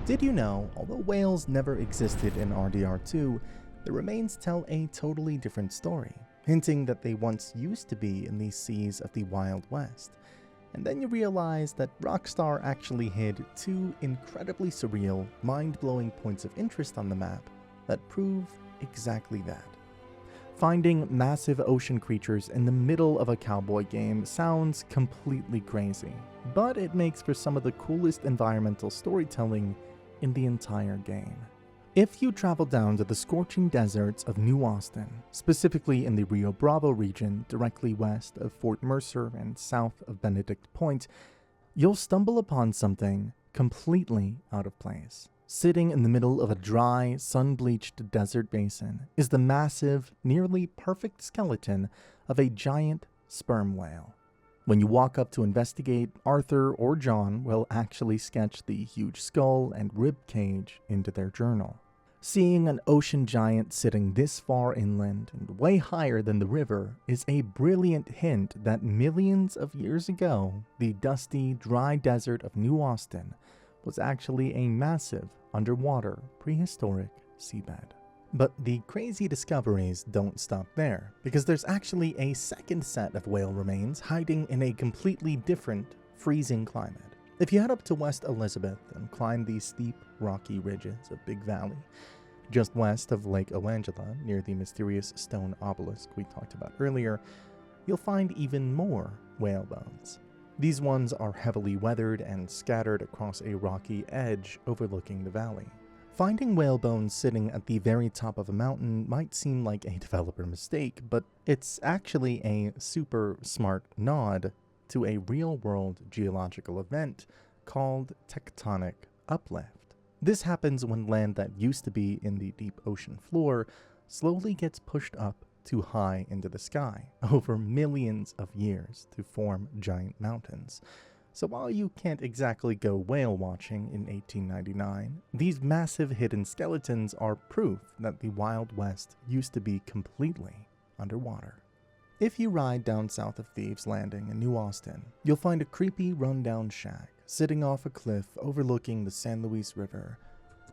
Did you know, although whales never existed in RDR2, the remains tell a totally different story, hinting that they once used to be in these seas of the Wild West. And then you realize that Rockstar actually hid two incredibly surreal, mind-blowing points of interest on the map that prove exactly that. Finding massive ocean creatures in the middle of a cowboy game sounds completely crazy, but it makes for some of the coolest environmental storytelling in the entire game. If you travel down to the scorching deserts of New Austin, specifically in the Rio Bravo region directly west of Fort Mercer and south of Benedict Point, you'll stumble upon something completely out of place. Sitting in the middle of a dry, sun-bleached desert basin is the massive, nearly perfect skeleton of a giant sperm whale. When you walk up to investigate, Arthur or John will actually sketch the huge skull and rib cage into their journal. Seeing an ocean giant sitting this far inland and way higher than the river is a brilliant hint that millions of years ago, the dusty, dry desert of New Austin was actually a massive, underwater, prehistoric seabed. But the crazy discoveries don't stop there, because there's actually a second set of whale remains hiding in a completely different, freezing climate. If you head up to West Elizabeth and climb the steep, rocky ridges of Big Valley, just west of Lake Oangela, near the mysterious stone obelisk we talked about earlier, you'll find even more whale bones. These ones are heavily weathered and scattered across a rocky edge overlooking the valley. Finding whale bones sitting at the very top of a mountain might seem like a developer mistake, but it's actually a super smart nod to a real-world geological event called tectonic uplift. This happens when land that used to be in the deep ocean floor slowly gets pushed up too high into the sky over millions of years to form giant mountains. So while you can't exactly go whale watching in 1899, these massive hidden skeletons are proof that the Wild West used to be completely underwater. If you ride down south of Thieves Landing in New Austin, you'll find a creepy rundown shack sitting off a cliff overlooking the San Luis River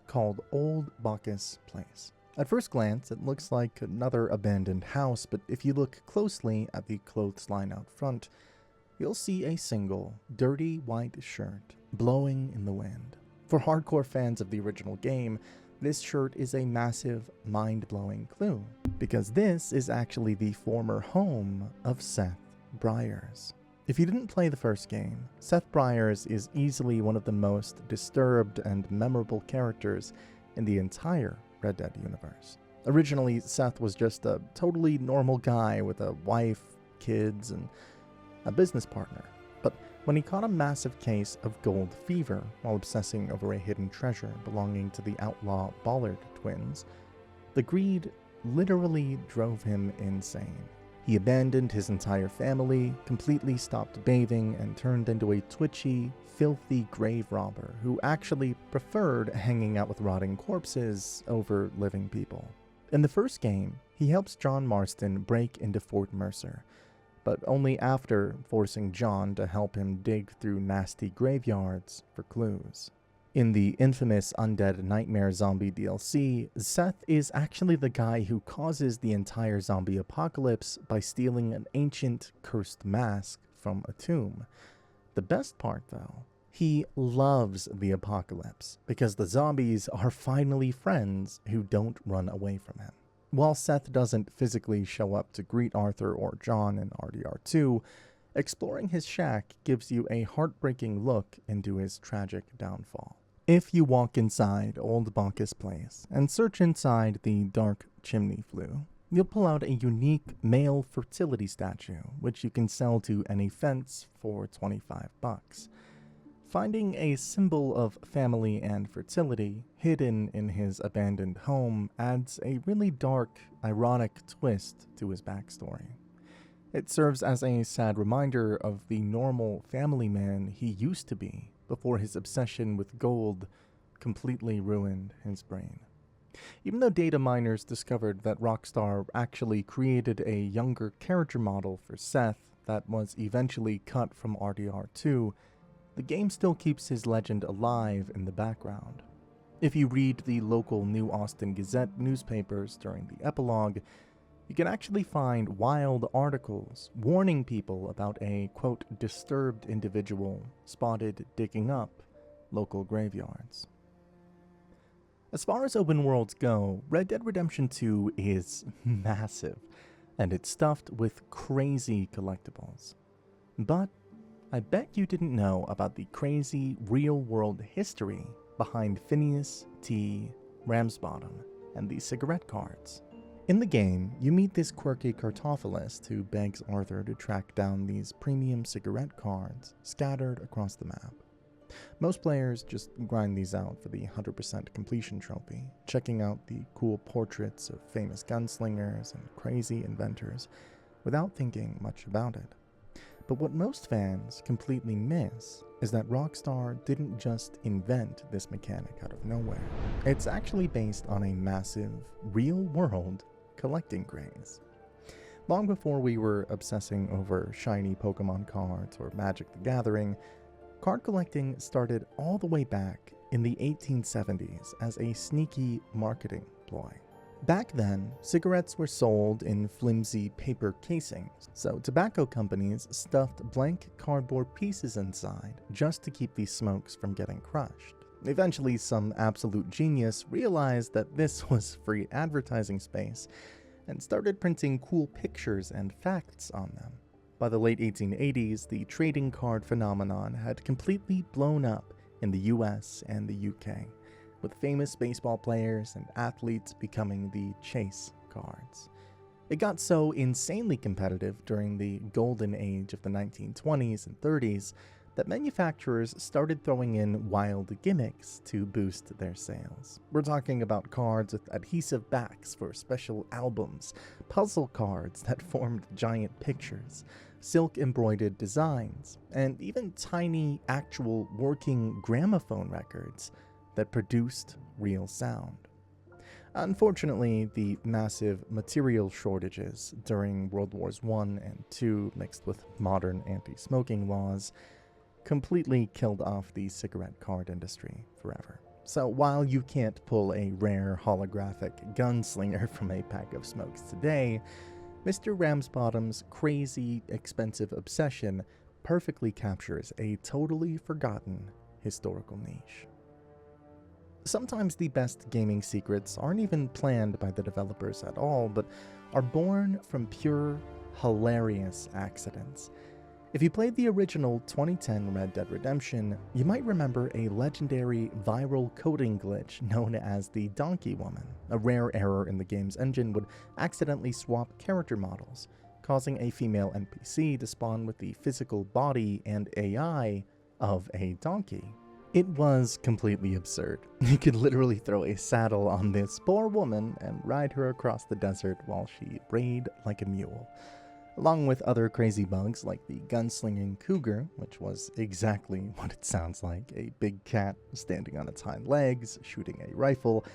called Old Bacchus Place. At first glance, it looks like another abandoned house, but if you look closely at the clothesline out front, you'll see a single, dirty white shirt blowing in the wind. For hardcore fans of the original game, this shirt is a massive, mind-blowing clue, because this is actually the former home of Seth Byers. If you didn't play the first game, Seth Byers is easily one of the most disturbed and memorable characters in the entire Red Dead universe. Originally, Seth was just a totally normal guy with a wife, kids, and a business partner. But when he caught a massive case of gold fever while obsessing over a hidden treasure belonging to the outlaw Ballard twins, the greed literally drove him insane. He abandoned his entire family, completely stopped bathing, and turned into a twitchy, filthy grave robber who actually preferred hanging out with rotting corpses over living people. In the first game, he helps John Marston break into Fort Mercer, but only after forcing John to help him dig through nasty graveyards for clues. In the infamous Undead Nightmare Zombie DLC, Seth is actually the guy who causes the entire zombie apocalypse by stealing an ancient, cursed mask from a tomb. The best part, though, he loves the apocalypse, because the zombies are finally friends who don't run away from him. While Seth doesn't physically show up to greet Arthur or John in RDR2, exploring his shack gives you a heartbreaking look into his tragic downfall. If you walk inside Old Bacchus Place and search inside the dark chimney flue, you'll pull out a unique male fertility statue, which you can sell to any fence for $25. Finding a symbol of family and fertility hidden in his abandoned home adds a really dark, ironic twist to his backstory. It serves as a sad reminder of the normal family man he used to be before his obsession with gold completely ruined his brain. Even though data miners discovered that Rockstar actually created a younger character model for Seth that was eventually cut from RDR2, the game still keeps his legend alive in the background. If you read the local New Austin Gazette newspapers during the epilogue, you can actually find wild articles warning people about a, quote, disturbed individual spotted digging up local graveyards. As far as open worlds go, Red Dead Redemption 2 is massive, and it's stuffed with crazy collectibles. But I bet you didn't know about the crazy real-world history behind Phineas T. Ramsbottom and the cigarette cards. In the game, you meet this quirky cartophilist who begs Arthur to track down these premium cigarette cards scattered across the map. Most players just grind these out for the 100% completion trophy, checking out the cool portraits of famous gunslingers and crazy inventors without thinking much about it. But what most fans completely miss is that Rockstar didn't just invent this mechanic out of nowhere. It's actually based on a massive, real-world collecting craze. Long before we were obsessing over shiny Pokemon cards or Magic the Gathering, card collecting started all the way back in the 1870s as a sneaky marketing ploy. Back then, cigarettes were sold in flimsy paper casings, so tobacco companies stuffed blank cardboard pieces inside just to keep these smokes from getting crushed. Eventually, some absolute genius realized that this was free advertising space and started printing cool pictures and facts on them. By the late 1880s, the trading card phenomenon had completely blown up in the US and the UK, with famous baseball players and athletes becoming the chase cards. It got so insanely competitive during the golden age of the 1920s and 30s that manufacturers started throwing in wild gimmicks to boost their sales. We're talking about cards with adhesive backs for special albums, puzzle cards that formed giant pictures, silk-embroidered designs, and even tiny, actual working gramophone records that produced real sound. Unfortunately, the massive material shortages during World Wars I and II, mixed with modern anti-smoking laws, completely killed off the cigarette card industry forever. So while you can't pull a rare holographic gunslinger from a pack of smokes today, Mr. Ramsbottom's crazy, expensive obsession perfectly captures a totally forgotten historical niche. Sometimes the best gaming secrets aren't even planned by the developers at all, but are born from pure, hilarious accidents. If you played the original 2010 Red Dead Redemption, you might remember a legendary viral coding glitch known as the Donkey Woman. A rare error in the game's engine would accidentally swap character models, causing a female NPC to spawn with the physical body and AI of a donkey. It was completely absurd. You could literally throw a saddle on this poor woman and ride her across the desert while she brayed like a mule. Along with other crazy bugs like the gunslinging cougar, which was exactly what it sounds like, a big cat standing on its hind legs, shooting a rifle,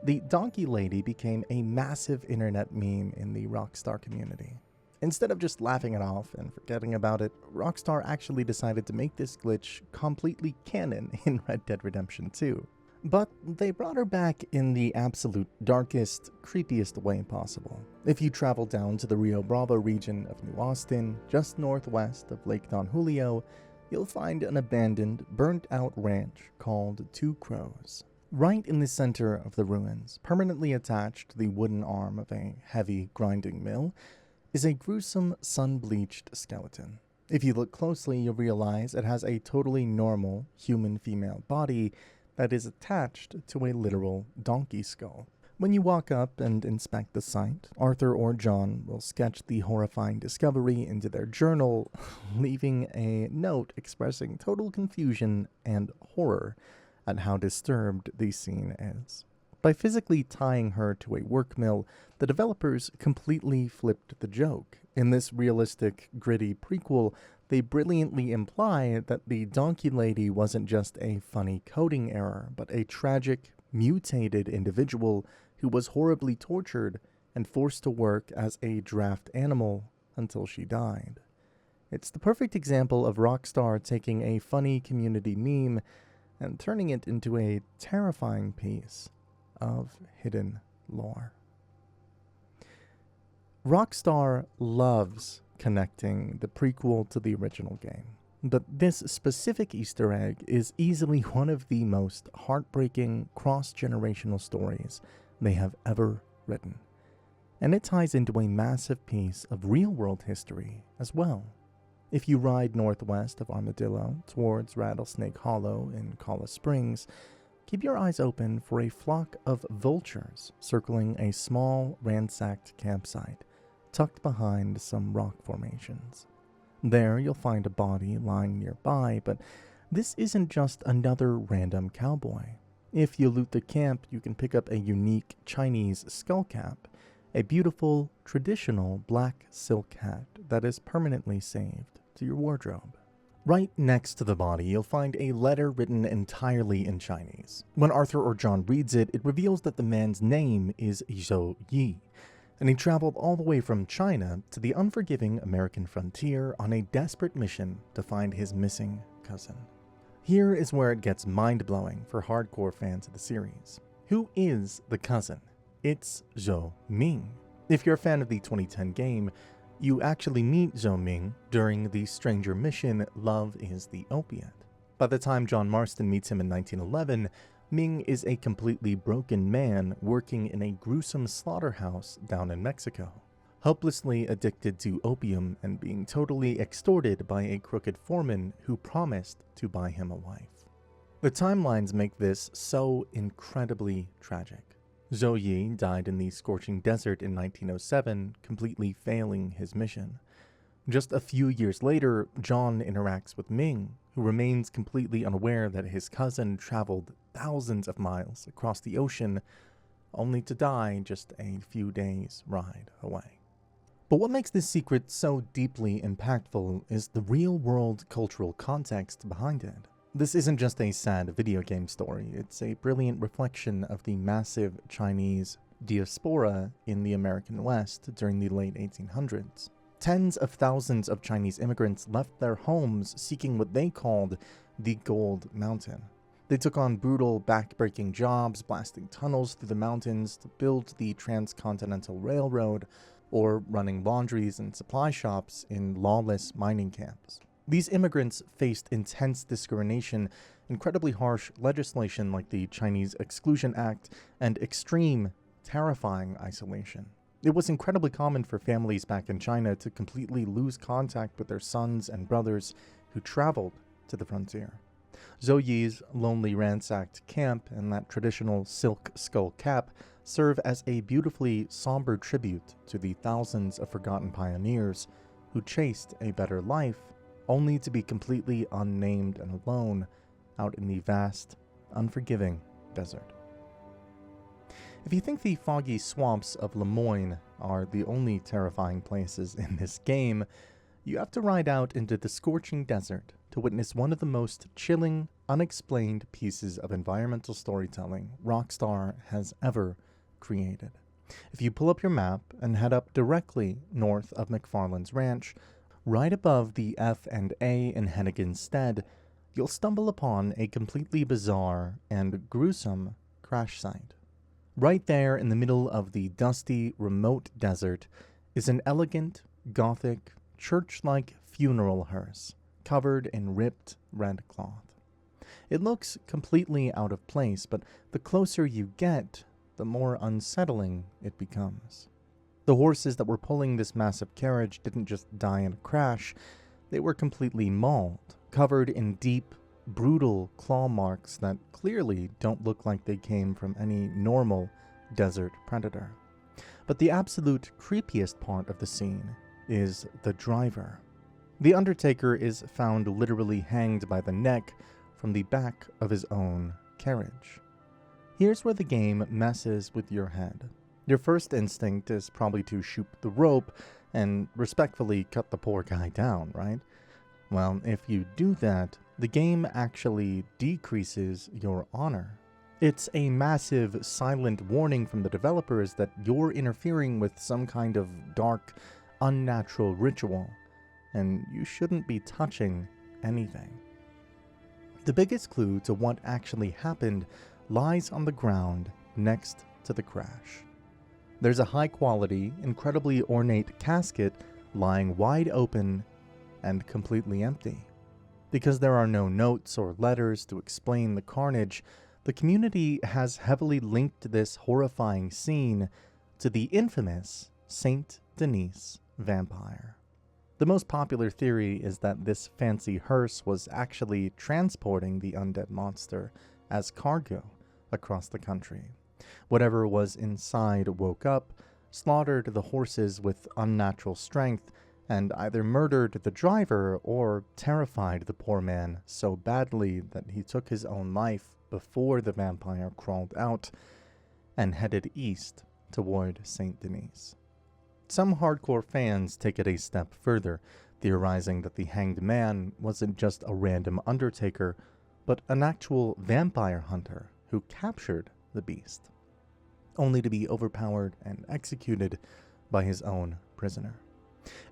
the donkey lady became a massive internet meme in the Rockstar community. Instead of just laughing it off and forgetting about it, Rockstar actually decided to make this glitch completely canon in Red Dead Redemption 2. But they brought her back in the absolute darkest, creepiest way possible. If you travel down to the Rio Bravo region of New Austin, just northwest of Lake Don Julio, you'll find an abandoned, burnt-out ranch called Two Crows. Right in the center of the ruins, permanently attached to the wooden arm of a heavy grinding mill, is a gruesome, sun-bleached skeleton. If you look closely, you'll realize it has a totally normal human female body that is attached to a literal donkey skull. When you walk up and inspect the site, Arthur or John will sketch the horrifying discovery into their journal, leaving a note expressing total confusion and horror at how disturbed the scene is. By physically tying her to a work mill, the developers completely flipped the joke. In this realistic, gritty prequel, they brilliantly imply that the donkey lady wasn't just a funny coding error, but a tragic, mutated individual who was horribly tortured and forced to work as a draft animal until she died. It's the perfect example of Rockstar taking a funny community meme and turning it into a terrifying piece of hidden lore. Rockstar loves connecting the prequel to the original game, but this specific Easter egg is easily one of the most heartbreaking cross-generational stories they have ever written, and it ties into a massive piece of real-world history as well. If you ride northwest of Armadillo towards Rattlesnake Hollow in Collis Springs, keep your eyes open for a flock of vultures circling a small, ransacked campsite tucked behind some rock formations. There you'll find a body lying nearby, but this isn't just another random cowboy. If you loot the camp, you can pick up a unique Chinese skull cap, a beautiful, traditional black silk hat that is permanently saved to your wardrobe. Right next to the body, you'll find a letter written entirely in Chinese. When Arthur or John reads it, it reveals that the man's name is Zhou Yi, and he traveled all the way from China to the unforgiving American frontier on a desperate mission to find his missing cousin. Here is where it gets mind-blowing for hardcore fans of the series. Who is the cousin? It's Zhou Ming. If you're a fan of the 2010 game, you actually meet Zhou Ming during the stranger mission Love is the Opiate. By the time John Marston meets him in 1911, Ming is a completely broken man working in a gruesome slaughterhouse down in Mexico, hopelessly addicted to opium and being totally extorted by a crooked foreman who promised to buy him a wife. The timelines make this so incredibly tragic. Zhou Yi died in the scorching desert in 1907, completely failing his mission. Just a few years later, John interacts with Ming, who remains completely unaware that his cousin traveled thousands of miles across the ocean, only to die just a few days' ride away. But what makes this secret so deeply impactful is the real-world cultural context behind it. This isn't just a sad video game story, it's a brilliant reflection of the massive Chinese diaspora in the American West during the late 1800s. Tens of thousands of Chinese immigrants left their homes seeking what they called the Gold Mountain. They took on brutal, back-breaking jobs, blasting tunnels through the mountains to build the Transcontinental Railroad, or running laundries and supply shops in lawless mining camps. These immigrants faced intense discrimination, incredibly harsh legislation like the Chinese Exclusion Act, and extreme, terrifying isolation. It was incredibly common for families back in China to completely lose contact with their sons and brothers who traveled to the frontier. Zhou Yi's lonely ransacked camp and that traditional silk skull cap serve as a beautifully somber tribute to the thousands of forgotten pioneers who chased a better life only to be completely unnamed and alone out in the vast, unforgiving desert. If you think the foggy swamps of Lemoyne are the only terrifying places in this game, you have to ride out into the scorching desert to witness one of the most chilling, unexplained pieces of environmental storytelling Rockstar has ever created. If you pull up your map and head up directly north of McFarlane's ranch, right above the F&A in Hennigan's Stead, you'll stumble upon a completely bizarre and gruesome crash site. Right there in the middle of the dusty, remote desert is an elegant, Gothic, church-like funeral hearse covered in ripped red cloth. It looks completely out of place, but the closer you get, the more unsettling it becomes. The horses that were pulling this massive carriage didn't just die in a crash, they were completely mauled, covered in deep, brutal claw marks that clearly don't look like they came from any normal desert predator. But the absolute creepiest part of the scene is the driver. The Undertaker is found literally hanged by the neck from the back of his own carriage. Here's where the game messes with your head. Your first instinct is probably to shoot the rope and respectfully cut the poor guy down, right? Well, if you do that, the game actually decreases your honor. It's a massive silent warning from the developers that you're interfering with some kind of dark, unnatural ritual, and you shouldn't be touching anything. The biggest clue to what actually happened lies on the ground next to the crash. There's a high-quality, incredibly ornate casket lying wide open and completely empty. Because there are no notes or letters to explain the carnage, the community has heavily linked this horrifying scene to the infamous Saint Denis vampire. The most popular theory is that this fancy hearse was actually transporting the undead monster as cargo across the country. Whatever was inside woke up, slaughtered the horses with unnatural strength, and either murdered the driver or terrified the poor man so badly that he took his own life before the vampire crawled out and headed east toward Saint Denis. Some hardcore fans take it a step further, theorizing that the hanged man wasn't just a random undertaker, but an actual vampire hunter who captured the beast, only to be overpowered and executed by his own prisoner.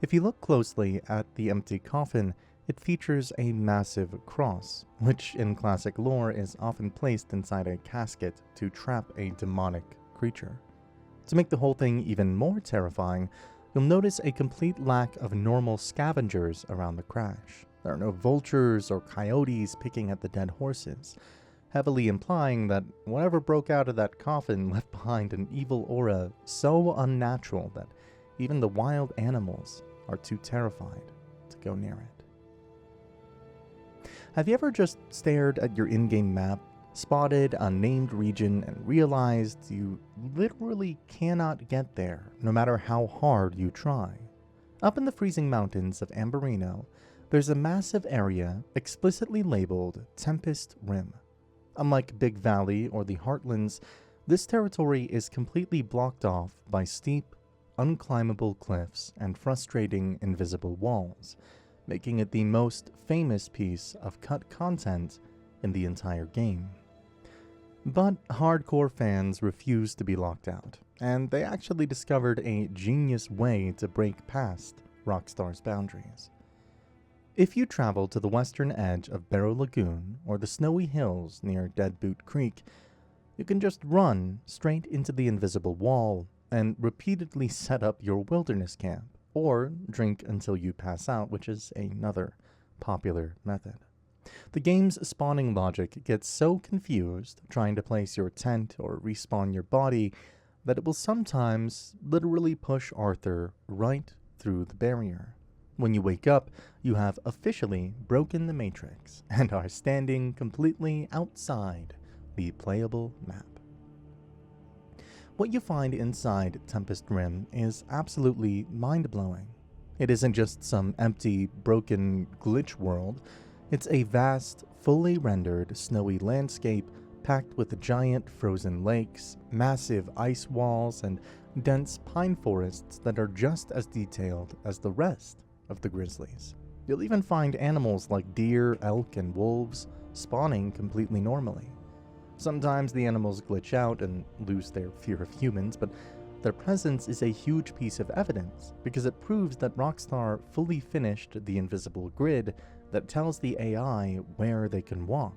If you look closely at the empty coffin, it features a massive cross, which in classic lore is often placed inside a casket to trap a demonic creature. To make the whole thing even more terrifying, you'll notice a complete lack of normal scavengers around the crash. There are no vultures or coyotes picking at the dead horses, heavily implying that whatever broke out of that coffin left behind an evil aura so unnatural that even the wild animals are too terrified to go near it. Have you ever just stared at your in-game map, spotted a named region, and realized you literally cannot get there no matter how hard you try? Up in the freezing mountains of Amberino, there's a massive area explicitly labeled Tempest Rim. Unlike Big Valley or the Heartlands, this territory is completely blocked off by steep, unclimbable cliffs and frustrating invisible walls, making it the most famous piece of cut content in the entire game. But hardcore fans refuse to be locked out, and they actually discovered a genius way to break past Rockstar's boundaries. If you travel to the western edge of Barrow Lagoon or the snowy hills near Dead Boot Creek, you can just run straight into the invisible wall and repeatedly set up your wilderness camp, or drink until you pass out, which is another popular method. The game's spawning logic gets so confused trying to place your tent or respawn your body that it will sometimes literally push Arthur right through the barrier. When you wake up, you have officially broken the matrix and are standing completely outside the playable map. What you find inside Tempest Rim is absolutely mind-blowing. It isn't just some empty, broken glitch world. It's a vast, fully rendered, snowy landscape packed with giant frozen lakes, massive ice walls, and dense pine forests that are just as detailed as the rest of the Grizzlies. You'll even find animals like deer, elk, and wolves spawning completely normally. Sometimes the animals glitch out and lose their fear of humans, but their presence is a huge piece of evidence because it proves that Rockstar fully finished the invisible grid that tells the AI where they can walk.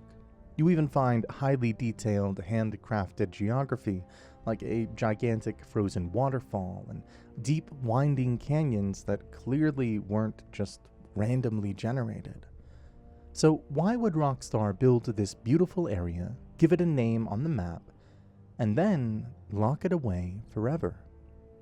You even find highly detailed, handcrafted geography, like a gigantic frozen waterfall and deep, winding canyons that clearly weren't just randomly generated. So why would Rockstar build this beautiful area, give it a name on the map, and then lock it away forever?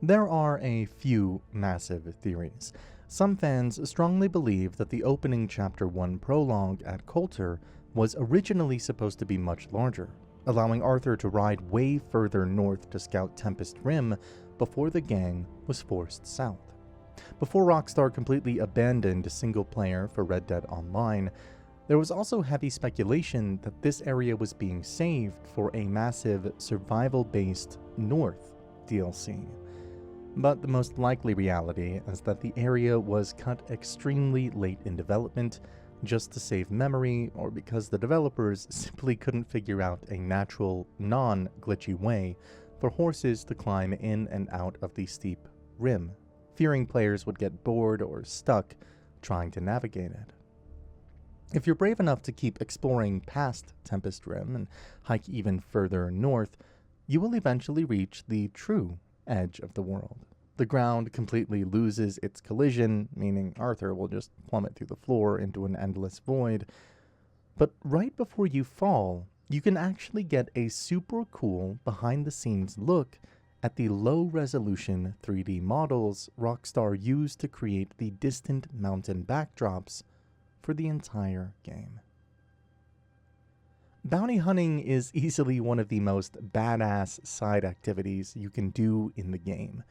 There are a few massive theories. Some fans strongly believe that the opening Chapter 1 prologue at Coulter was originally supposed to be much larger, allowing Arthur to ride way further north to scout Tempest Rim before the gang was forced south. Before Rockstar completely abandoned single-player for Red Dead Online, there was also heavy speculation that this area was being saved for a massive survival-based North DLC. But the most likely reality is that the area was cut extremely late in development just to save memory, or because the developers simply couldn't figure out a natural, non-glitchy way for horses to climb in and out of the steep rim, fearing players would get bored or stuck trying to navigate it. If you're brave enough to keep exploring past Tempest Rim and hike even further north, you will eventually reach the true edge of the world. The ground completely loses its collision, meaning Arthur will just plummet through the floor into an endless void. But right before you fall, you can actually get a super cool behind-the-scenes look at the low-resolution 3D models Rockstar used to create the distant mountain backdrops for the entire game. Bounty hunting is easily one of the most badass side activities you can do in the game.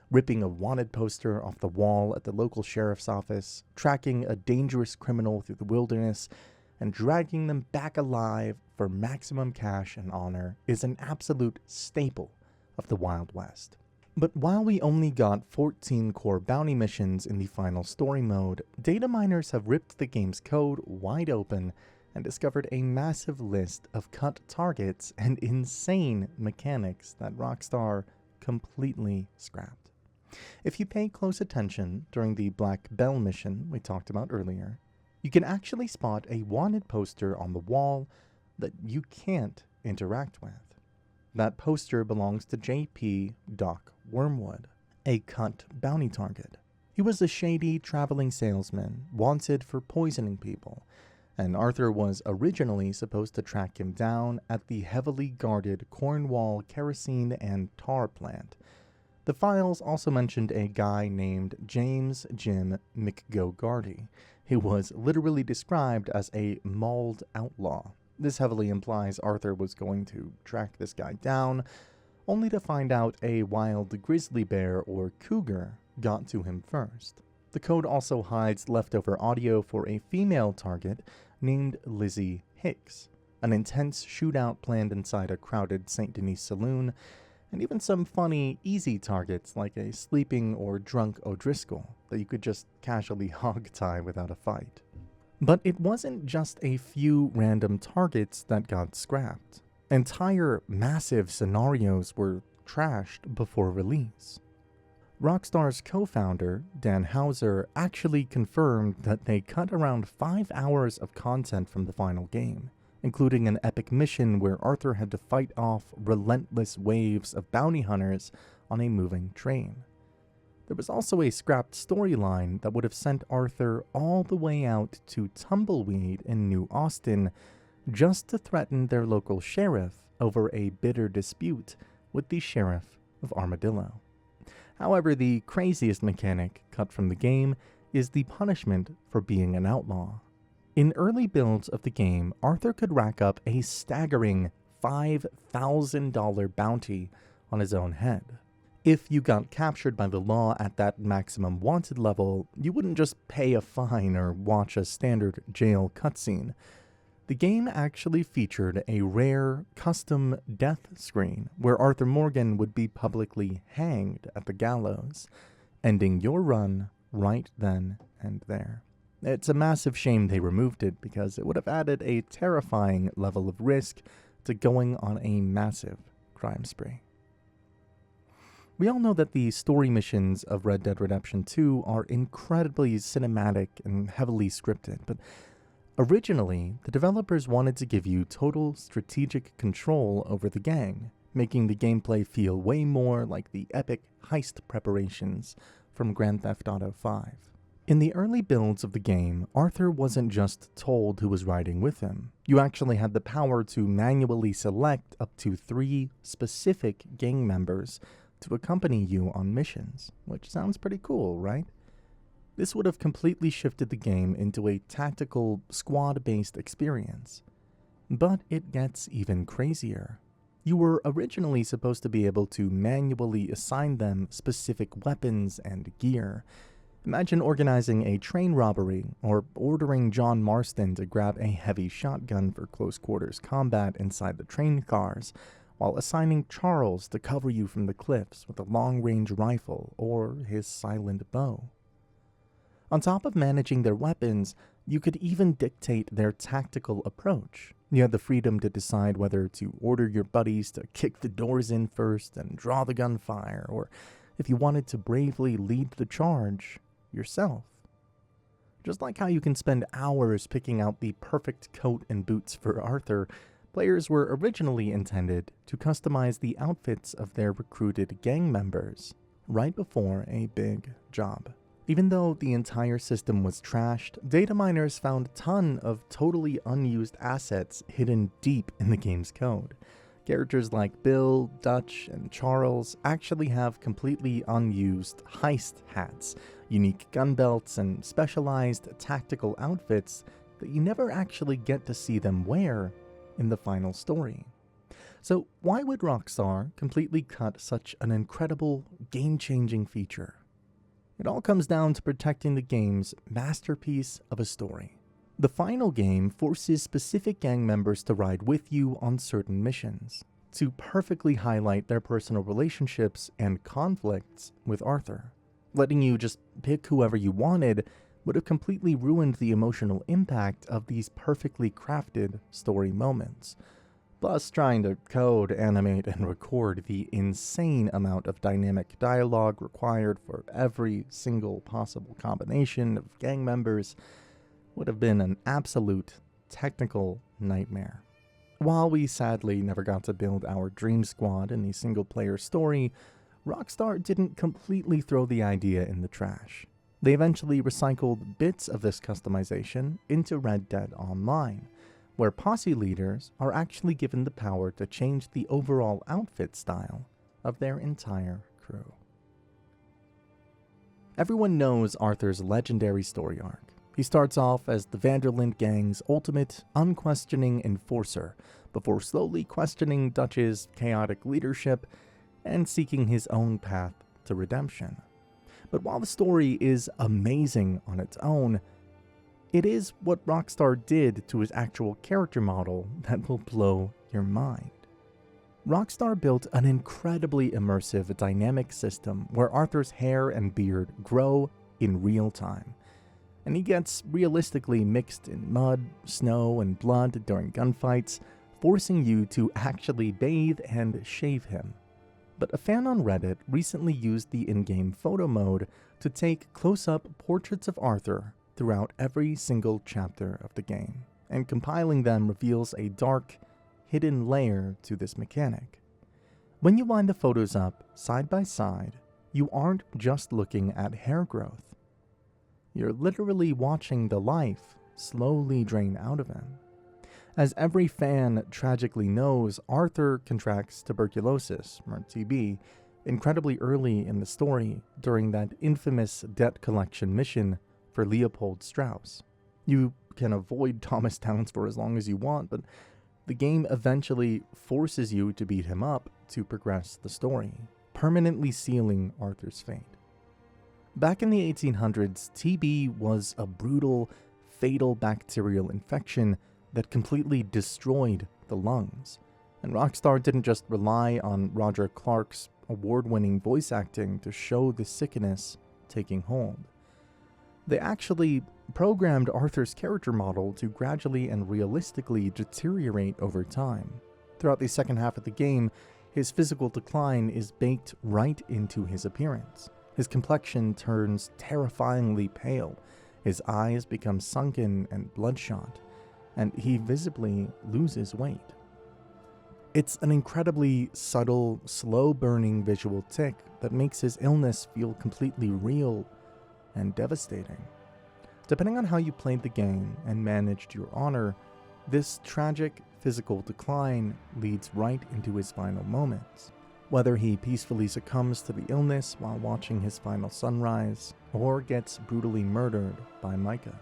Ripping a wanted poster off the wall at the local sheriff's office, tracking a dangerous criminal through the wilderness, and dragging them back alive for maximum cash and honor is an absolute staple of the Wild West. But while we only got 14 core bounty missions in the final story mode, data miners have ripped the game's code wide open and discovered a massive list of cut targets and insane mechanics that Rockstar completely scrapped. If you pay close attention during the Black Bell mission we talked about earlier, you can actually spot a wanted poster on the wall that you can't interact with. That poster belongs to JP Doc Wormwood, a cut bounty target. He was a shady traveling salesman wanted for poisoning people, and Arthur was originally supposed to track him down at the heavily guarded Cornwall kerosene and tar plant. The files also mentioned a guy named James Jim McGogarty, who was literally described as a mauled outlaw. This heavily implies Arthur was going to track this guy down, only to find out a wild grizzly bear or cougar got to him first. The code also hides leftover audio for a female target named Lizzie Hicks, an intense shootout planned inside a crowded St. Denis saloon, and even some funny, easy targets like a sleeping or drunk O'Driscoll that you could just casually hog-tie without a fight. But it wasn't just a few random targets that got scrapped. Entire massive scenarios were trashed before release. Rockstar's co-founder, Dan Houser, actually confirmed that they cut around 5 hours of content from the final game, including an epic mission where Arthur had to fight off relentless waves of bounty hunters on a moving train. There was also a scrapped storyline that would have sent Arthur all the way out to Tumbleweed in New Austin just to threaten their local sheriff over a bitter dispute with the sheriff of Armadillo. However, the craziest mechanic cut from the game is the punishment for being an outlaw. In early builds of the game, Arthur could rack up a staggering $5,000 bounty on his own head. If you got captured by the law at that maximum wanted level, you wouldn't just pay a fine or watch a standard jail cutscene. The game actually featured a rare, custom death screen where Arthur Morgan would be publicly hanged at the gallows, ending your run right then and there. It's a massive shame they removed it because it would have added a terrifying level of risk to going on a massive crime spree. We all know that the story missions of Red Dead Redemption 2 are incredibly cinematic and heavily scripted, but originally, the developers wanted to give you total strategic control over the gang, making the gameplay feel way more like the epic heist preparations from Grand Theft Auto 5. In the early builds of the game, Arthur wasn't just told who was riding with him. You actually had the power to manually select up to 3 specific gang members to accompany you on missions, which sounds pretty cool, right? This would have completely shifted the game into a tactical, squad-based experience. But it gets even crazier. You were originally supposed to be able to manually assign them specific weapons and gear. Imagine organizing a train robbery, or ordering John Marston to grab a heavy shotgun for close-quarters combat inside the train cars, while assigning Charles to cover you from the cliffs with a long-range rifle or his silent bow. On top of managing their weapons, you could even dictate their tactical approach. You had the freedom to decide whether to order your buddies to kick the doors in first and draw the gunfire, or if you wanted to bravely lead the charge yourself. Just like how you can spend hours picking out the perfect coat and boots for Arthur, players were originally intended to customize the outfits of their recruited gang members right before a big job. Even though the entire system was trashed, data miners found a ton of totally unused assets hidden deep in the game's code. Characters like Bill, Dutch, and Charles actually have completely unused heist hats, unique gun belts, and specialized tactical outfits that you never actually get to see them wear in the final story. So why would Rockstar completely cut such an incredible, game-changing feature? It all comes down to protecting the game's masterpiece of a story. The final game forces specific gang members to ride with you on certain missions, to perfectly highlight their personal relationships and conflicts with Arthur. Letting you just pick whoever you wanted would have completely ruined the emotional impact of these perfectly crafted story moments. Plus, trying to code, animate, and record the insane amount of dynamic dialogue required for every single possible combination of gang members would have been an absolute technical nightmare. While we sadly never got to build our dream squad in the single-player story, Rockstar didn't completely throw the idea in the trash. They eventually recycled bits of this customization into Red Dead Online, where posse leaders are actually given the power to change the overall outfit style of their entire crew. Everyone knows Arthur's legendary story arc. He starts off as the Vanderlyn gang's ultimate, unquestioning enforcer, before slowly questioning Dutch's chaotic leadership and seeking his own path to redemption. But while the story is amazing on its own, it is what Rockstar did to his actual character model that will blow your mind. Rockstar built an incredibly immersive, dynamic system where Arthur's hair and beard grow in real time, and he gets realistically mixed in mud, snow, and blood during gunfights, forcing you to actually bathe and shave him. But a fan on Reddit recently used the in-game photo mode to take close-up portraits of Arthur throughout every single chapter of the game, and compiling them reveals a dark, hidden layer to this mechanic. When you line the photos up side by side, you aren't just looking at hair growth. You're literally watching the life slowly drain out of him. As every fan tragically knows, Arthur contracts tuberculosis, or TB, incredibly early in the story during that infamous debt collection mission for Leopold Strauss. You can avoid Thomas Downs for as long as you want, but the game eventually forces you to beat him up to progress the story, permanently sealing Arthur's fate. Back in the 1800s, TB was a brutal, fatal bacterial infection that completely destroyed the lungs, and Rockstar didn't just rely on Roger Clark's award-winning voice acting to show the sickness taking hold. They actually programmed Arthur's character model to gradually and realistically deteriorate over time. Throughout the second half of the game, his physical decline is baked right into his appearance. His complexion turns terrifyingly pale, his eyes become sunken and bloodshot, and he visibly loses weight. It's an incredibly subtle, slow-burning visual tic that makes his illness feel completely real and devastating. Depending on how you played the game and managed your honor, this tragic physical decline leads right into his final moments. Whether he peacefully succumbs to the illness while watching his final sunrise, or gets brutally murdered by Micah.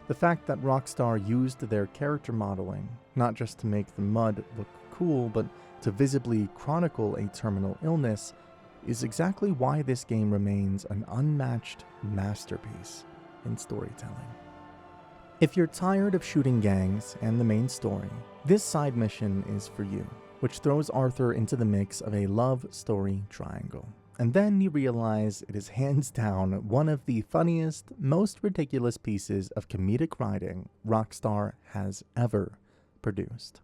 The fact that Rockstar used their character modeling, not just to make the mud look cool, but to visibly chronicle a terminal illness, is exactly why this game remains an unmatched masterpiece in storytelling. If you're tired of shooting gangs and the main story, this side mission is for you, which throws Arthur into the mix of a love story triangle. And then you realize it is hands down one of the funniest, most ridiculous pieces of comedic writing Rockstar has ever produced.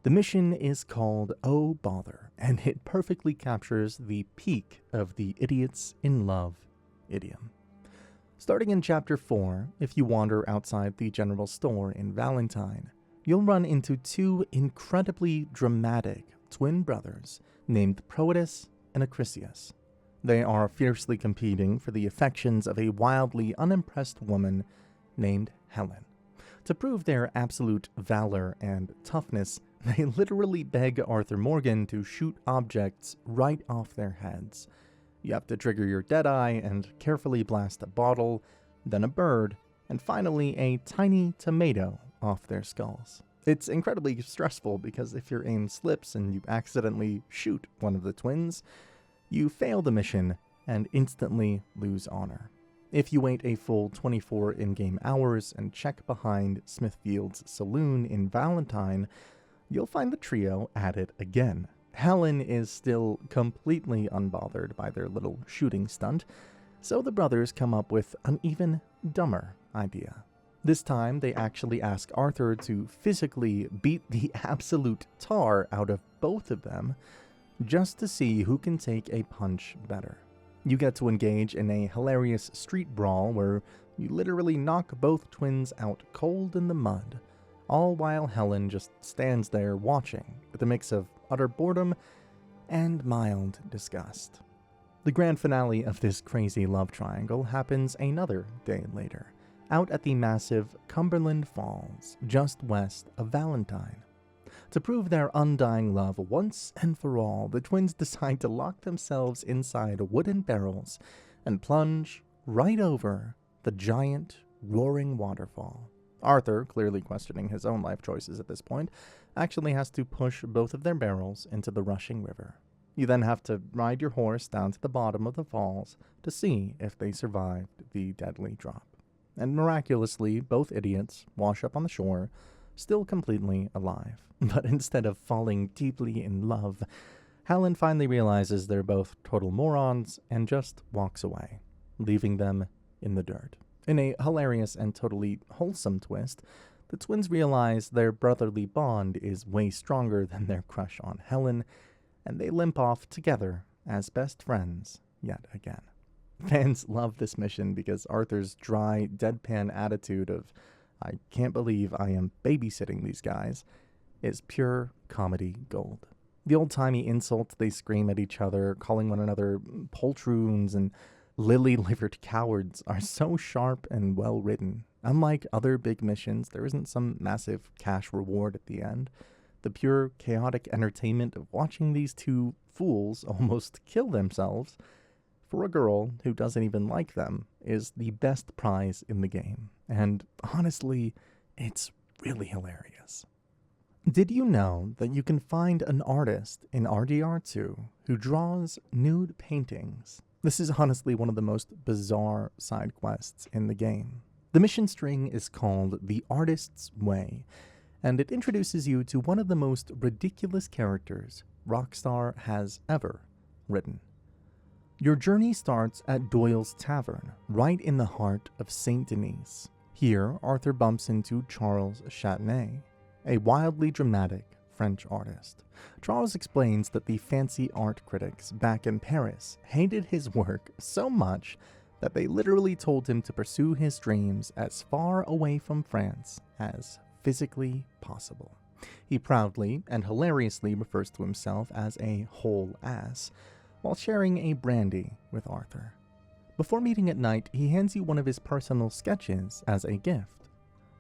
The mission is called Oh Bother, and it perfectly captures the peak of the idiots in love idiom. Starting in Chapter 4, if you wander outside the general store in Valentine, you'll run into two incredibly dramatic twin brothers named Proetus and Acrisius. They are fiercely competing for the affections of a wildly unimpressed woman named Helen. To prove their absolute valor and toughness, they literally beg Arthur Morgan to shoot objects right off their heads. You have to trigger your Deadeye and carefully blast a bottle, then a bird, and finally a tiny tomato off their skulls. It's incredibly stressful because if your aim slips and you accidentally shoot one of the twins, you fail the mission and instantly lose honor. If you wait a full 24 in-game hours and check behind Smithfield's saloon in Valentine, you'll find the trio at it again. Helen is still completely unbothered by their little shooting stunt, so the brothers come up with an even dumber idea. This time, they actually ask Arthur to physically beat the absolute tar out of both of them, just to see who can take a punch better. You get to engage in a hilarious street brawl where you literally knock both twins out cold in the mud, all while Helen just stands there watching, with a mix of utter boredom and mild disgust. The grand finale of this crazy love triangle happens another day later, out at the massive Cumberland Falls, just west of Valentine. To prove their undying love once and for all, the twins decide to lock themselves inside wooden barrels and plunge right over the giant, roaring waterfall. Arthur, clearly questioning his own life choices at this point, actually has to push both of their barrels into the rushing river. You then have to ride your horse down to the bottom of the falls to see if they survived the deadly drop. And miraculously, both idiots wash up on the shore, still completely alive. But instead of falling deeply in love, Helen finally realizes they're both total morons and just walks away, leaving them in the dirt. In a hilarious and totally wholesome twist, the twins realize their brotherly bond is way stronger than their crush on Helen, and they limp off together as best friends yet again. Fans love this mission because Arthur's dry, deadpan attitude of, "I can't believe I am babysitting these guys," is pure comedy gold. The old-timey insults they scream at each other, calling one another poltroons and lily-livered cowards, are so sharp and well-written. Unlike other big missions, there isn't some massive cash reward at the end. The pure, chaotic entertainment of watching these two fools almost kill themselves for a girl who doesn't even like them is the best prize in the game. And honestly, it's really hilarious. Did you know that you can find an artist in RDR2 who draws nude paintings? This is honestly one of the most bizarre side quests in the game. The mission string is called The Artist's Way, and it introduces you to one of the most ridiculous characters Rockstar has ever written. Your journey starts at Doyle's Tavern, right in the heart of Saint Denis. Here, Arthur bumps into Charles Châtenay, a wildly dramatic French artist. Charles explains that the fancy art critics back in Paris hated his work so much that they literally told him to pursue his dreams as far away from France as physically possible. He proudly and hilariously refers to himself as a whole ass, while sharing a brandy with Arthur. Before meeting at night, he hands you one of his personal sketches as a gift.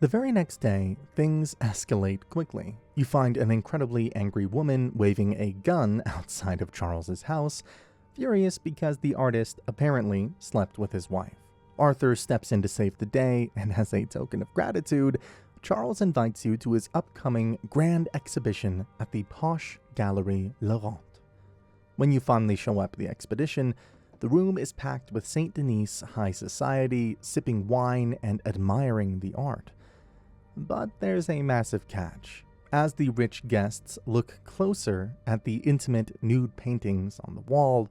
The very next day, things escalate quickly. You find an incredibly angry woman waving a gun outside of Charles's house, furious because the artist apparently slept with his wife. Arthur steps in to save the day, and as a token of gratitude, Charles invites you to his upcoming grand exhibition at the posh gallery Laurent. When you finally show up at the expedition, the room is packed with Saint Denis high society, sipping wine and admiring the art. But there's a massive catch. As the rich guests look closer at the intimate nude paintings on the wall,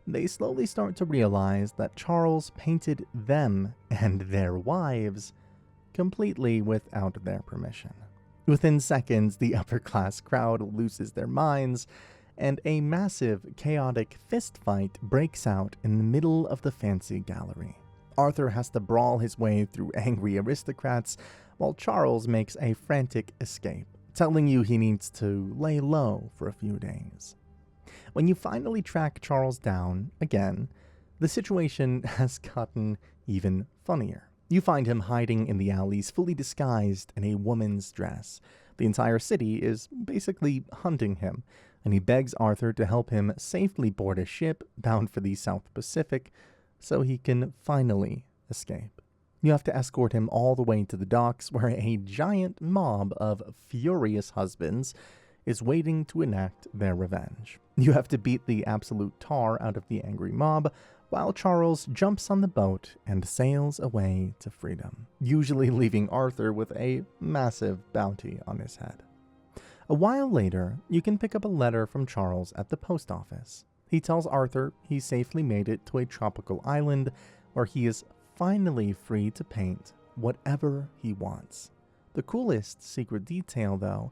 they slowly start to realize that Charles painted them and their wives completely without their permission. Within seconds, the upper-class crowd loses their minds, and a massive, chaotic fistfight breaks out in the middle of the fancy gallery. Arthur has to brawl his way through angry aristocrats, while Charles makes a frantic escape, telling you he needs to lay low for a few days. When you finally track Charles down, again, the situation has gotten even funnier. You find him hiding in the alleys, fully disguised in a woman's dress. The entire city is basically hunting him, and he begs Arthur to help him safely board a ship bound for the South Pacific so he can finally escape. You have to escort him all the way to the docks, where a giant mob of furious husbands is waiting to enact their revenge. You have to beat the absolute tar out of the angry mob, while Charles jumps on the boat and sails away to freedom, usually leaving Arthur with a massive bounty on his head. A while later, you can pick up a letter from Charles at the post office. He tells Arthur he safely made it to a tropical island where he is finally free to paint whatever he wants. The coolest secret detail, though,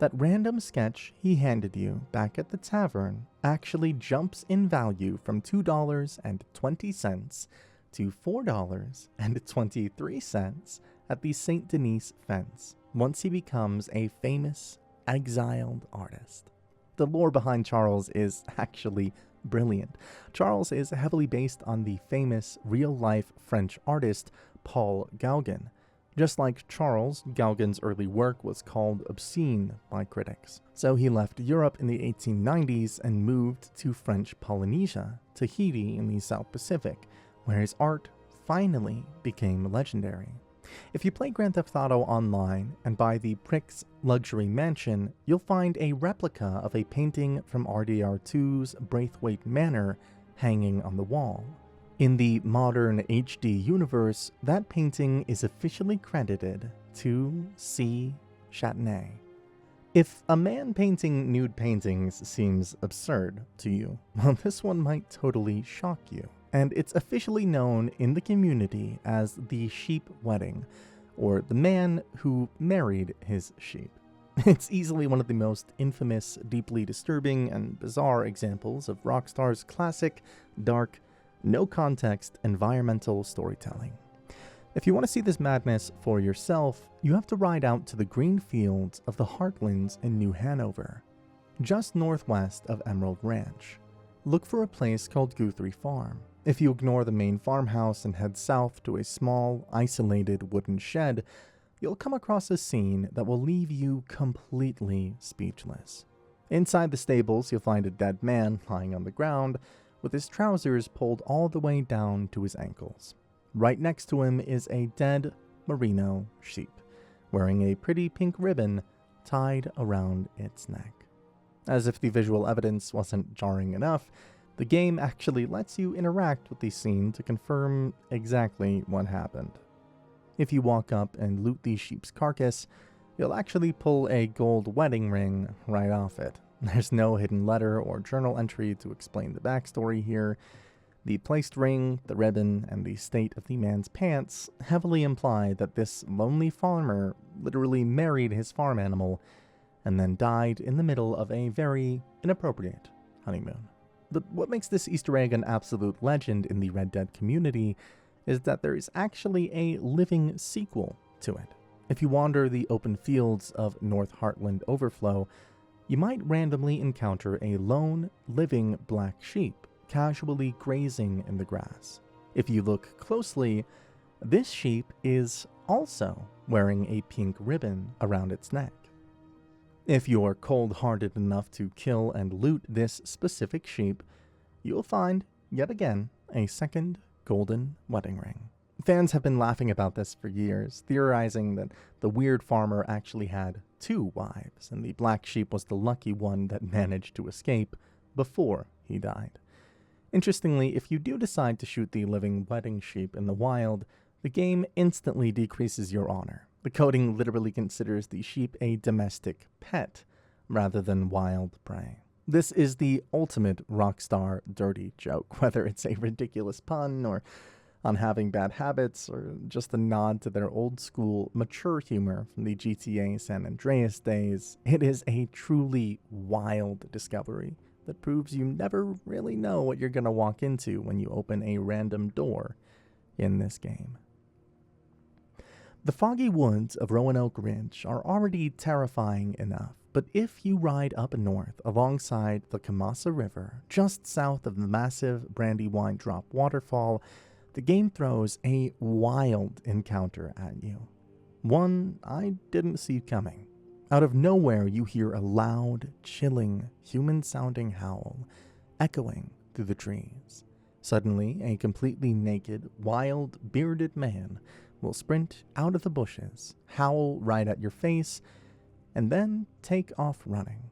that random sketch he handed you back at the tavern actually jumps in value from $2.20 to $4.23 at the St. Denis fence once he becomes a famous, exiled artist. The lore behind Charles is actually brilliant. Charles is heavily based on the famous real-life French artist Paul Gauguin. Just like Charles, Gauguin's early work was called obscene by critics. So he left Europe in the 1890s and moved to French Polynesia, Tahiti in the South Pacific, where his art finally became legendary. If you play Grand Theft Auto Online and buy the Prick's Luxury Mansion, you'll find a replica of a painting from RDR2's Braithwaite Manor hanging on the wall. In the modern HD universe, that painting is officially credited to C. Châtenay. If a man painting nude paintings seems absurd to you, well, this one might totally shock you. And it's officially known in the community as the sheep wedding, or the man who married his sheep. It's easily one of the most infamous, deeply disturbing, and bizarre examples of Rockstar's classic, dark, no-context environmental storytelling. If you want to see this madness for yourself, you have to ride out to the green fields of the Heartlands in New Hanover, just northwest of Emerald Ranch. Look for a place called Guthrie Farm. If you ignore the main farmhouse and head south to a small, isolated wooden shed, you'll come across a scene that will leave you completely speechless. Inside the stables, you'll find a dead man lying on the ground, with his trousers pulled all the way down to his ankles. Right next to him is a dead merino sheep, wearing a pretty pink ribbon tied around its neck. As if the visual evidence wasn't jarring enough, the game actually lets you interact with the scene to confirm exactly what happened. If you walk up and loot the sheep's carcass, you'll actually pull a gold wedding ring right off it. There's no hidden letter or journal entry to explain the backstory here. The placed ring, the ribbon, and the state of the man's pants heavily imply that this lonely farmer literally married his farm animal and then died in the middle of a very inappropriate honeymoon. But what makes this Easter egg an absolute legend in the Red Dead community is that there is actually a living sequel to it. If you wander the open fields of North Heartland Overflow, you might randomly encounter a lone, living black sheep casually grazing in the grass. If you look closely, this sheep is also wearing a pink ribbon around its neck. If you're cold-hearted enough to kill and loot this specific sheep, you'll find, yet again, a second golden wedding ring. Fans have been laughing about this for years, theorizing that the weird farmer actually had two wives, and the black sheep was the lucky one that managed to escape before he died. Interestingly, if you do decide to shoot the living wedding sheep in the wild, the game instantly decreases your honor. The coding literally considers the sheep a domestic pet, rather than wild prey. This is the ultimate Rockstar dirty joke, whether it's a ridiculous pun, or on having bad habits, or just a nod to their old-school, mature humor from the GTA San Andreas days. It is a truly wild discovery that proves you never really know what you're going to walk into when you open a random door in this game. The foggy woods of Roanoke Ridge are already terrifying enough, but if you ride up north alongside the Kamasa River, just south of the massive Brandywine Drop waterfall, the game throws a wild encounter at you. One I didn't see coming. Out of nowhere, you hear a loud, chilling, human-sounding howl echoing through the trees. Suddenly, a completely naked, wild, bearded man will sprint out of the bushes, howl right at your face, and then take off running.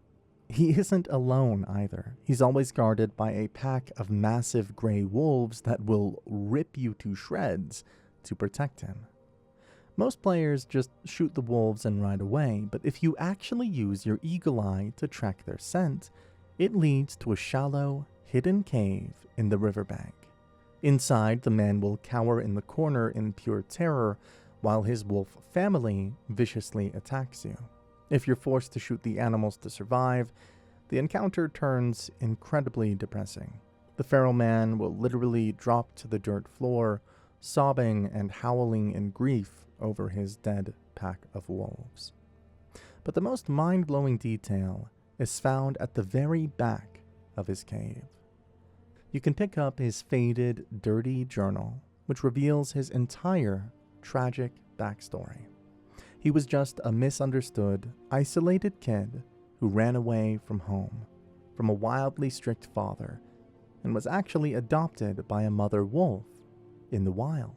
He isn't alone either. He's always guarded by a pack of massive gray wolves that will rip you to shreds to protect him. Most players just shoot the wolves and ride away, but if you actually use your eagle eye to track their scent, it leads to a shallow, hidden cave in the riverbank. Inside, the man will cower in the corner in pure terror, while his wolf family viciously attacks you. If you're forced to shoot the animals to survive, the encounter turns incredibly depressing. The feral man will literally drop to the dirt floor, sobbing and howling in grief over his dead pack of wolves. But the most mind-blowing detail is found at the very back of his cave. You can pick up his faded, dirty journal, which reveals his entire tragic backstory. He was just a misunderstood, isolated kid who ran away from home, from a wildly strict father, and was actually adopted by a mother wolf in the wild.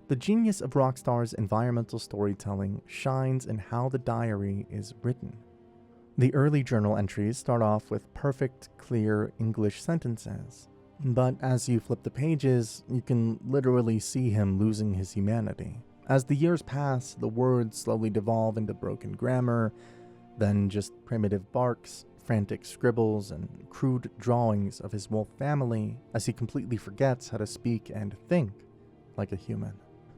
The genius of Rockstar's environmental storytelling shines in how the diary is written. The early journal entries start off with perfect, clear English sentences, but as you flip the pages, you can literally see him losing his humanity. As the years pass, the words slowly devolve into broken grammar, then just primitive barks, frantic scribbles, and crude drawings of his wolf family as he completely forgets how to speak and think like a human.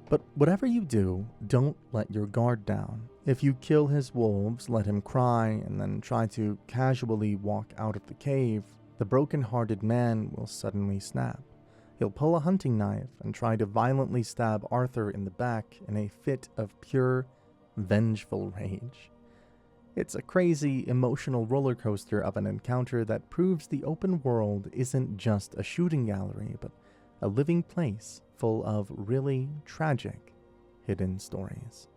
But whatever you do, don't let your guard down. If you kill his wolves, let him cry, and then try to casually walk out of the cave, the broken-hearted man will suddenly snap. He'll pull a hunting knife and try to violently stab Arthur in the back in a fit of pure, vengeful rage. It's a crazy, emotional roller coaster of an encounter that proves the open world isn't just a shooting gallery, but a living place full of really tragic, hidden stories.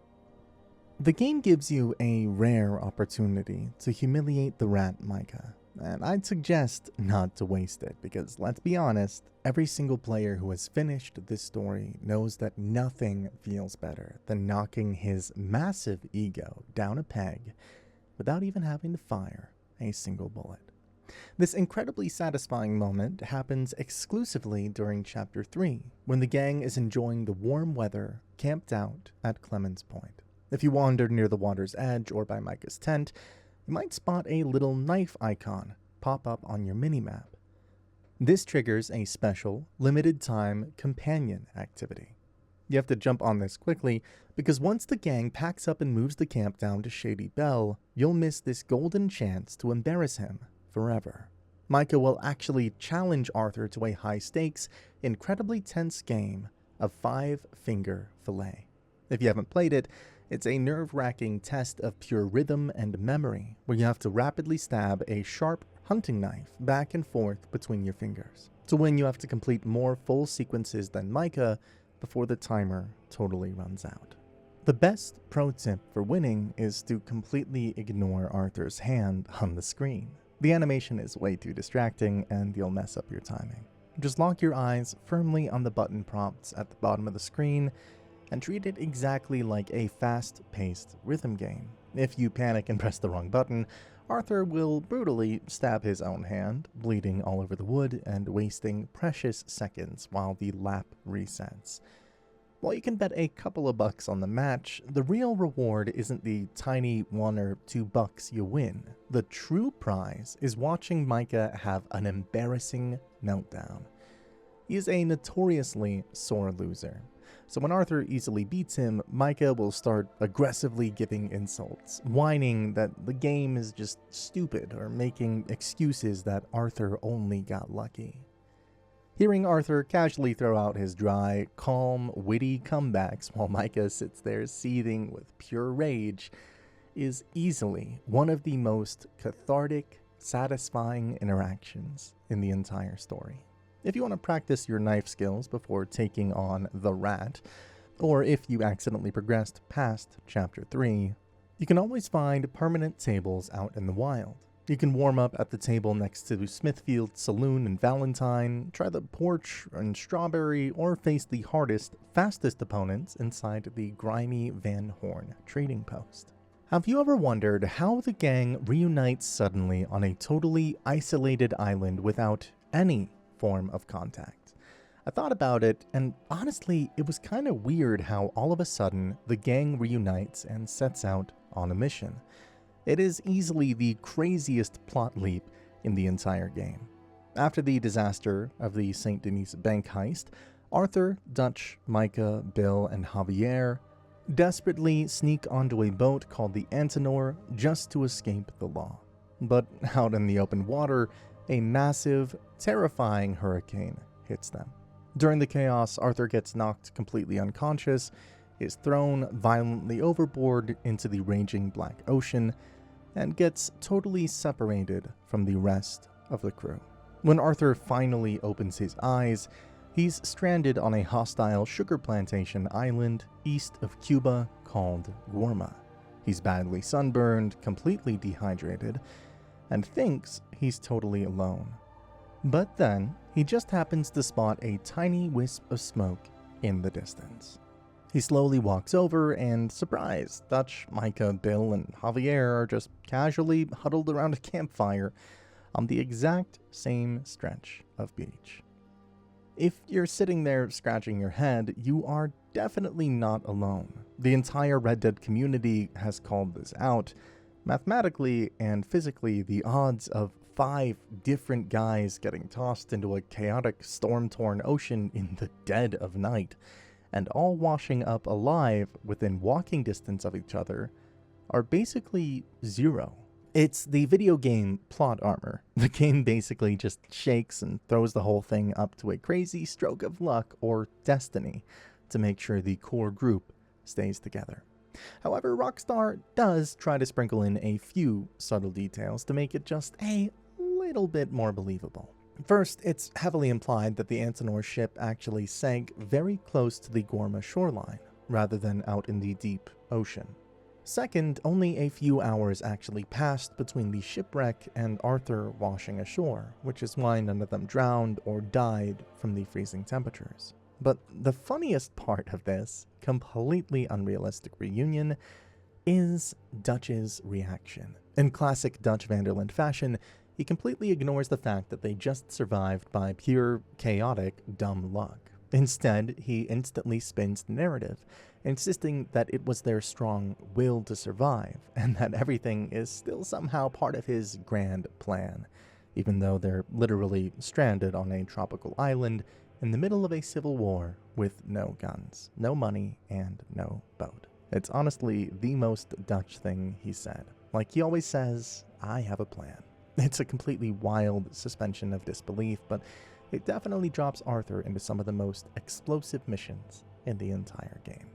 The game gives you a rare opportunity to humiliate the rat Micah, and I'd suggest not to waste it, because let's be honest, every single player who has finished this story knows that nothing feels better than knocking his massive ego down a peg without even having to fire a single bullet. This incredibly satisfying moment happens exclusively during Chapter 3, when the gang is enjoying the warm weather camped out at Clemens Point. If you wander near the water's edge or by Micah's tent, you might spot a little knife icon pop up on your minimap. This triggers a special, limited-time companion activity. You have to jump on this quickly, because once the gang packs up and moves the camp down to Shady Bell, you'll miss this golden chance to embarrass him forever. Micah will actually challenge Arthur to a high-stakes, incredibly tense game of five-finger fillet. If you haven't played it, it's a nerve-wracking test of pure rhythm and memory, where you have to rapidly stab a sharp hunting knife back and forth between your fingers. To win, you have to complete more full sequences than Micah before the timer totally runs out. The best pro tip for winning is to completely ignore Arthur's hand on the screen. The animation is way too distracting, and you'll mess up your timing. Just lock your eyes firmly on the button prompts at the bottom of the screen, and treat it exactly like a fast-paced rhythm game. If you panic and press the wrong button, Arthur will brutally stab his own hand, bleeding all over the wood and wasting precious seconds while the lap resets. While you can bet a couple of bucks on the match, the real reward isn't the tiny $1 or $2 you win. The true prize is watching Micah have an embarrassing meltdown. He is a notoriously sore loser. So when Arthur easily beats him, Micah will start aggressively giving insults, whining that the game is just stupid or making excuses that Arthur only got lucky. Hearing Arthur casually throw out his dry, calm, witty comebacks while Micah sits there seething with pure rage is easily one of the most cathartic, satisfying interactions in the entire story. If you want to practice your knife skills before taking on the rat, or if you accidentally progressed past Chapter 3, you can always find permanent tables out in the wild. You can warm up at the table next to Smithfield Saloon in Valentine, try the porch in Strawberry, or face the hardest, fastest opponents inside the grimy Van Horn trading post. Have you ever wondered how the gang reunites suddenly on a totally isolated island without any form of contact? I thought about it, and honestly, it was kind of weird how all of a sudden the gang reunites and sets out on a mission. It is easily the craziest plot leap in the entire game. After the disaster of the St. Denis bank heist, Arthur, Dutch, Micah, Bill, and Javier desperately sneak onto a boat called the Antenor just to escape the law. But out in the open water, a massive, terrifying hurricane hits them. During the chaos, Arthur gets knocked completely unconscious, is thrown violently overboard into the raging Black Ocean, and gets totally separated from the rest of the crew. When Arthur finally opens his eyes, he's stranded on a hostile sugar plantation island east of Cuba called Gorma. He's badly sunburned, completely dehydrated, and thinks he's totally alone. But then, he just happens to spot a tiny wisp of smoke in the distance. He slowly walks over and, surprise, Dutch, Micah, Bill, and Javier are just casually huddled around a campfire on the exact same stretch of beach. If you're sitting there scratching your head, you are definitely not alone. The entire Red Dead community has called this out. Mathematically and physically, the odds of 5 different guys getting tossed into a chaotic, storm-torn ocean in the dead of night and all washing up alive within walking distance of each other are basically zero. It's the video game plot armor. The game basically just shakes and throws the whole thing up to a crazy stroke of luck or destiny to make sure the core group stays together. However, Rockstar does try to sprinkle in a few subtle details to make it just a little bit more believable. First, it's heavily implied that the Antenor ship actually sank very close to the Gorma shoreline, rather than out in the deep ocean. Second, only a few hours actually passed between the shipwreck and Arthur washing ashore, which is why none of them drowned or died from the freezing temperatures. But the funniest part of this completely unrealistic reunion is Dutch's reaction. In classic Dutch Vanderland fashion, he completely ignores the fact that they just survived by pure, chaotic, dumb luck. Instead, he instantly spins the narrative, insisting that it was their strong will to survive, and that everything is still somehow part of his grand plan, even though they're literally stranded on a tropical island in the middle of a civil war with no guns, no money, and no boat. It's honestly the most Dutch thing he said. Like he always says, I have a plan. It's a completely wild suspension of disbelief, but it definitely drops Arthur into some of the most explosive missions in the entire game.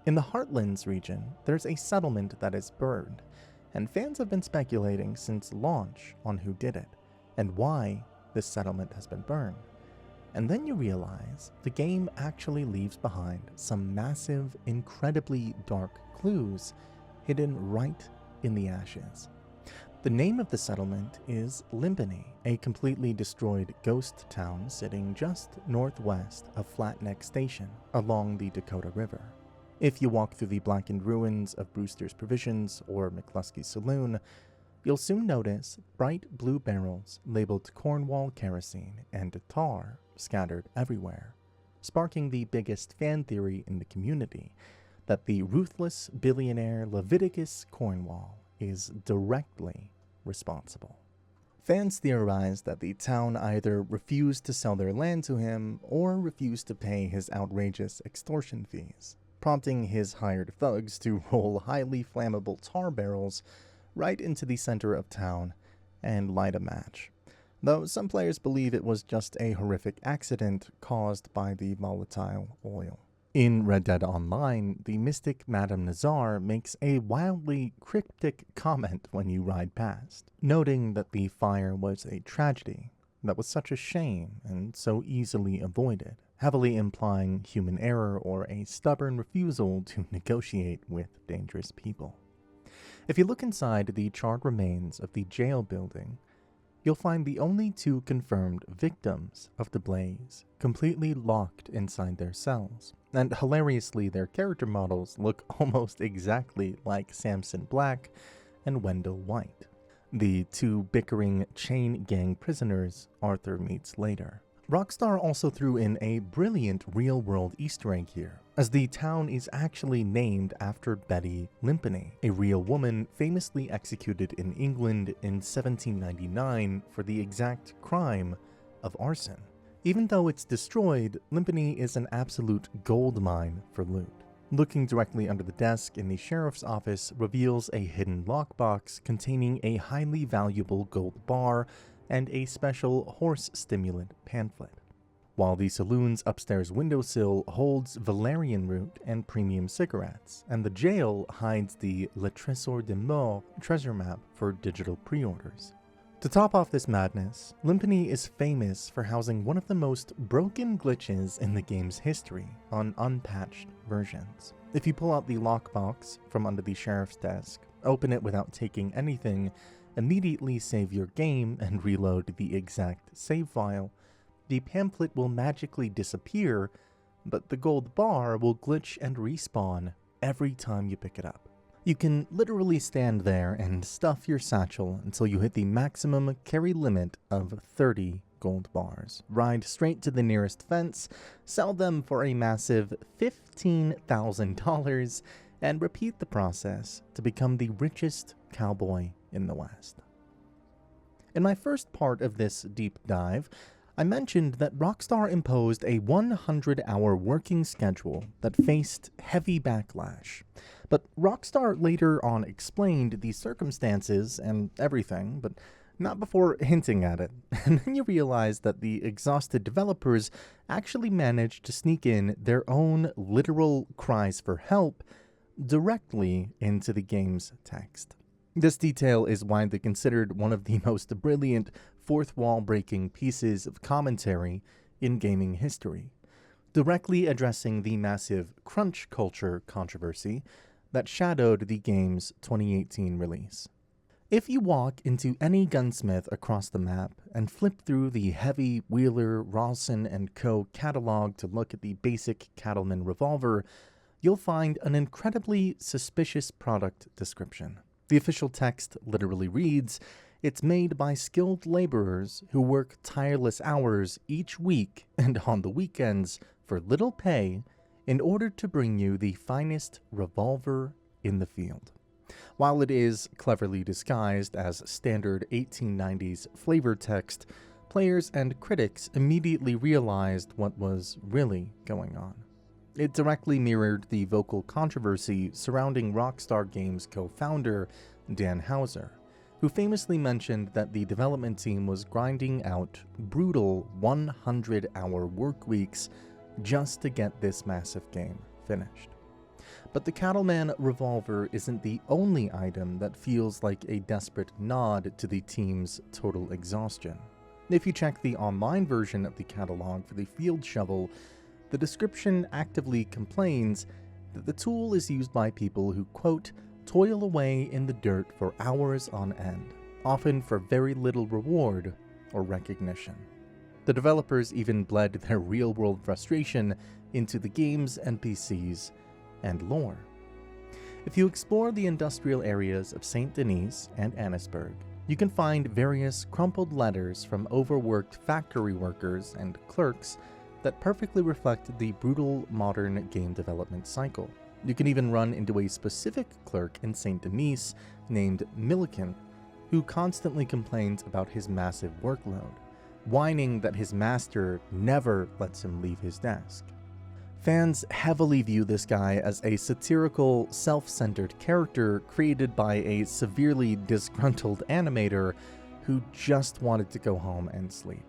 In the Heartlands region, there's a settlement that is burned, and fans have been speculating since launch on who did it, and why this settlement has been burned. And then you realize the game actually leaves behind some massive, incredibly dark clues hidden right in the ashes. The name of the settlement is Limpany, a completely destroyed ghost town sitting just northwest of Flatneck Station along the Dakota River. If you walk through the blackened ruins of Brewster's Provisions or McCluskey's Saloon, you'll soon notice bright blue barrels labeled Cornwall Kerosene and tar scattered everywhere, sparking the biggest fan theory in the community that the ruthless billionaire Leviticus Cornwall is directly responsible. Fans theorize that the town either refused to sell their land to him or refused to pay his outrageous extortion fees, prompting his hired thugs to roll highly flammable tar barrels right into the center of town and light a match. though some players believe it was just a horrific accident caused by the volatile oil. In Red Dead Online, the mystic Madame Nazar makes a wildly cryptic comment when you ride past, noting that the fire was a tragedy that was such a shame and so easily avoided, heavily implying human error or a stubborn refusal to negotiate with dangerous people. If you look inside the charred remains of the jail building, you'll find the only two confirmed victims of the blaze completely locked inside their cells, and hilariously their character models look almost exactly like Samson Black and Wendell White, the two bickering chain gang prisoners Arthur meets later. Rockstar also threw in a brilliant real-world Easter egg here, as the town is actually named after Betty Limpany, a real woman famously executed in England in 1799 for the exact crime of arson. Even though it's destroyed, Limpany is an absolute goldmine for loot. Looking directly under the desk in the sheriff's office reveals a hidden lockbox containing a highly valuable gold bar and a special horse stimulant pamphlet, while the saloon's upstairs windowsill holds valerian root and premium cigarettes, and the jail hides the Le Trésor de Mort treasure map for digital pre-orders. To top off this madness, Limpany is famous for housing one of the most broken glitches in the game's history on unpatched versions. If you pull out the lockbox from under the sheriff's desk, open it without taking anything, immediately save your game and reload the exact save file, the pamphlet will magically disappear, but the gold bar will glitch and respawn every time you pick it up. You can literally stand there and stuff your satchel until you hit the maximum carry limit of 30 gold bars, ride straight to the nearest fence, sell them for a massive $15,000, and repeat the process to become the richest cowboy in the West. In my first part of this deep dive, I mentioned that Rockstar imposed a 100-hour working schedule that faced heavy backlash. But Rockstar later on explained the circumstances and everything, but not before hinting at it. And then you realize that the exhausted developers actually managed to sneak in their own literal cries for help directly into the game's text. This detail is widely considered one of the most brilliant fourth-wall-breaking pieces of commentary in gaming history, directly addressing the massive crunch culture controversy that shadowed the game's 2018 release. If you walk into any gunsmith across the map and flip through the heavy Wheeler, Rawson & Co. catalog to look at the basic Cattleman revolver, you'll find an incredibly suspicious product description. The official text literally reads, "It's made by skilled laborers who work tireless hours each week and on the weekends for little pay in order to bring you the finest revolver in the field." While it is cleverly disguised as standard 1890s flavor text, players and critics immediately realized what was really going on. It directly mirrored the vocal controversy surrounding Rockstar Games co-founder Dan Houser, who famously mentioned that the development team was grinding out brutal 100-hour work weeks just to get this massive game finished. But the Cattleman revolver isn't the only item that feels like a desperate nod to the team's total exhaustion. If you check the online version of the catalog for the field shovel, the description actively complains that the tool is used by people who, quote, toil away in the dirt for hours on end, often for very little reward or recognition. The developers even bled their real-world frustration into the game's NPCs and lore. If you explore the industrial areas of St. Denis and Annisburg, you can find various crumpled letters from overworked factory workers and clerks that perfectly reflect the brutal modern game development cycle. You can even run into a specific clerk in St. Denis named Milliken, who constantly complains about his massive workload, whining that his master never lets him leave his desk. Fans heavily view this guy as a satirical, self-centered character created by a severely disgruntled animator who just wanted to go home and sleep.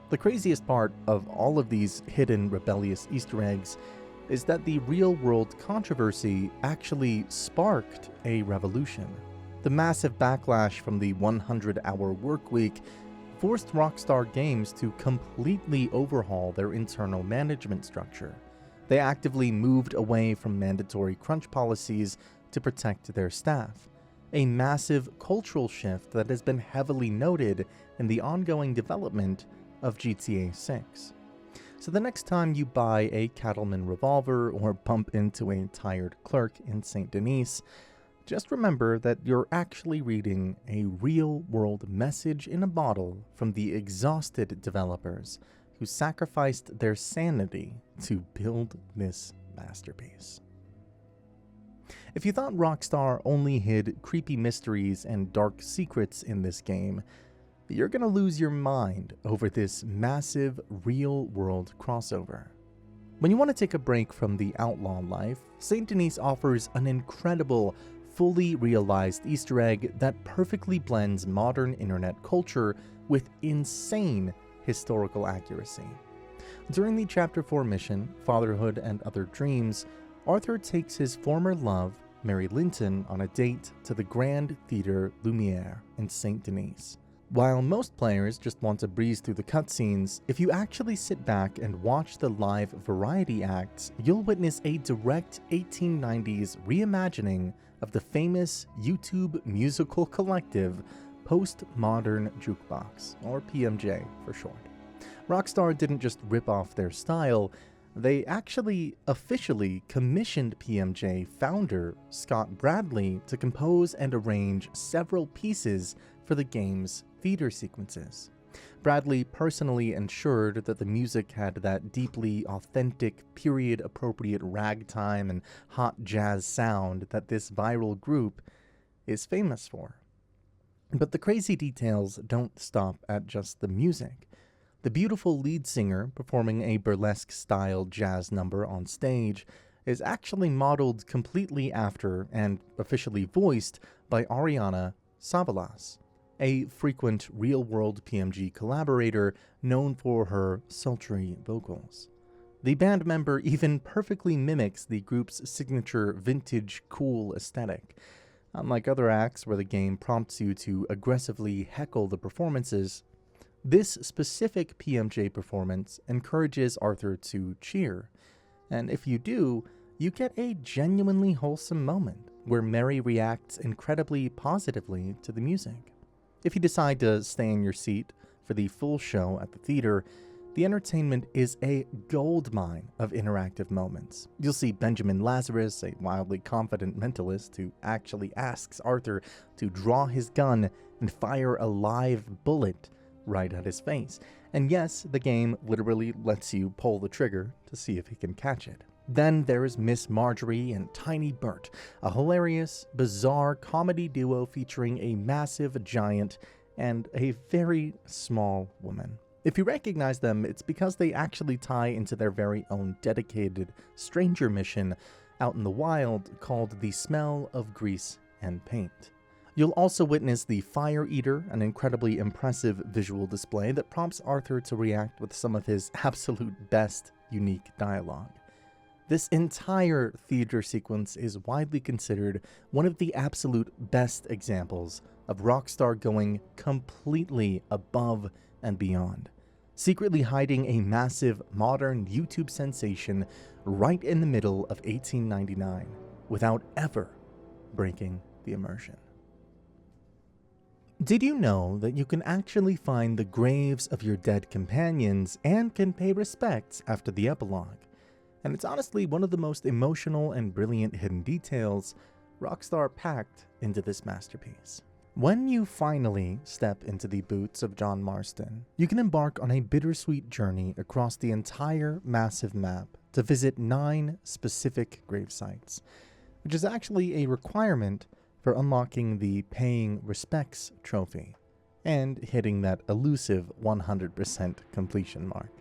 The craziest part of all of these hidden rebellious Easter eggs is that the real-world controversy actually sparked a revolution. The massive backlash from the 100-hour workweek forced Rockstar Games to completely overhaul their internal management structure. They actively moved away from mandatory crunch policies to protect their staff, a massive cultural shift that has been heavily noted in the ongoing development of GTA 6. So the next time you buy a cattleman revolver or bump into a tired clerk in St. Denis, just remember that you're actually reading a real-world message in a bottle from the exhausted developers who sacrificed their sanity to build this masterpiece. If you thought Rockstar only hid creepy mysteries and dark secrets in this game, you're gonna lose your mind over this massive real-world crossover. When you want to take a break from the outlaw life, St. Denis offers an incredible, fully realized Easter egg that perfectly blends modern internet culture with insane historical accuracy. During the Chapter 4 mission, Fatherhood and Other Dreams, Arthur takes his former love, Mary Linton, on a date to the Grand Theatre Lumiere in St. Denis. While most players just want to breeze through the cutscenes, if you actually sit back and watch the live variety acts, you'll witness a direct 1890s reimagining of the famous YouTube musical collective Postmodern Jukebox, or PMJ for short. Rockstar didn't just rip off their style, they actually officially commissioned PMJ founder Scott Bradley to compose and arrange several pieces for the game's theater sequences. Bradley personally ensured that the music had that deeply authentic, period-appropriate ragtime and hot jazz sound that this viral group is famous for. But the crazy details don't stop at just the music. The beautiful lead singer performing a burlesque-style jazz number on stage is actually modeled completely after and officially voiced by Ariana Savalas, a frequent real-world PMG collaborator known for her sultry vocals. The band member even perfectly mimics the group's signature vintage cool aesthetic. Unlike other acts where the game prompts you to aggressively heckle the performances, this specific PMJ performance encourages Arthur to cheer, and if you do, you get a genuinely wholesome moment where Mary reacts incredibly positively to the music. If you decide to stay in your seat for the full show at the theater, the entertainment is a goldmine of interactive moments. You'll see Benjamin Lazarus, a wildly confident mentalist who actually asks Arthur to draw his gun and fire a live bullet right at his face. And yes, the game literally lets you pull the trigger to see if he can catch it. Then there is Miss Marjorie and Tiny Bert, a hilarious, bizarre comedy duo featuring a massive giant and a very small woman. If you recognize them, it's because they actually tie into their very own dedicated stranger mission out in the wild called The Smell of Grease and Paint. You'll also witness the Fire Eater, an incredibly impressive visual display that prompts Arthur to react with some of his absolute best unique dialogue. This entire theater sequence is widely considered one of the absolute best examples of Rockstar going completely above and beyond, secretly hiding a massive modern YouTube sensation right in the middle of 1899 without ever breaking the immersion. Did you know that you can actually find the graves of your dead companions and can pay respects after the epilogue? And it's honestly one of the most emotional and brilliant hidden details Rockstar packed into this masterpiece. When you finally step into the boots of John Marston, you can embark on a bittersweet journey across the entire massive map to visit 9 specific gravesites, which is actually a requirement for unlocking the Paying Respects trophy and hitting that elusive 100% completion mark.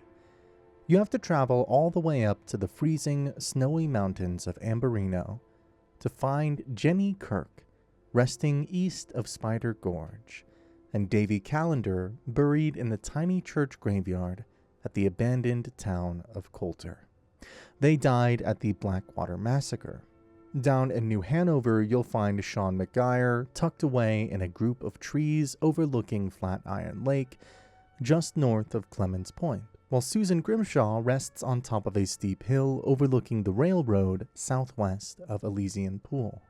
You have to travel all the way up to the freezing, snowy mountains of Amberino to find Jenny Kirk resting east of Spider Gorge, and Davy Callender buried in the tiny church graveyard at the abandoned town of Coulter. They died at the Blackwater Massacre. Down in New Hanover, you'll find Sean McGuire tucked away in a group of trees overlooking Flatiron Lake, just north of Clemens Point, while Susan Grimshaw rests on top of a steep hill overlooking the railroad southwest of Elysian Pool.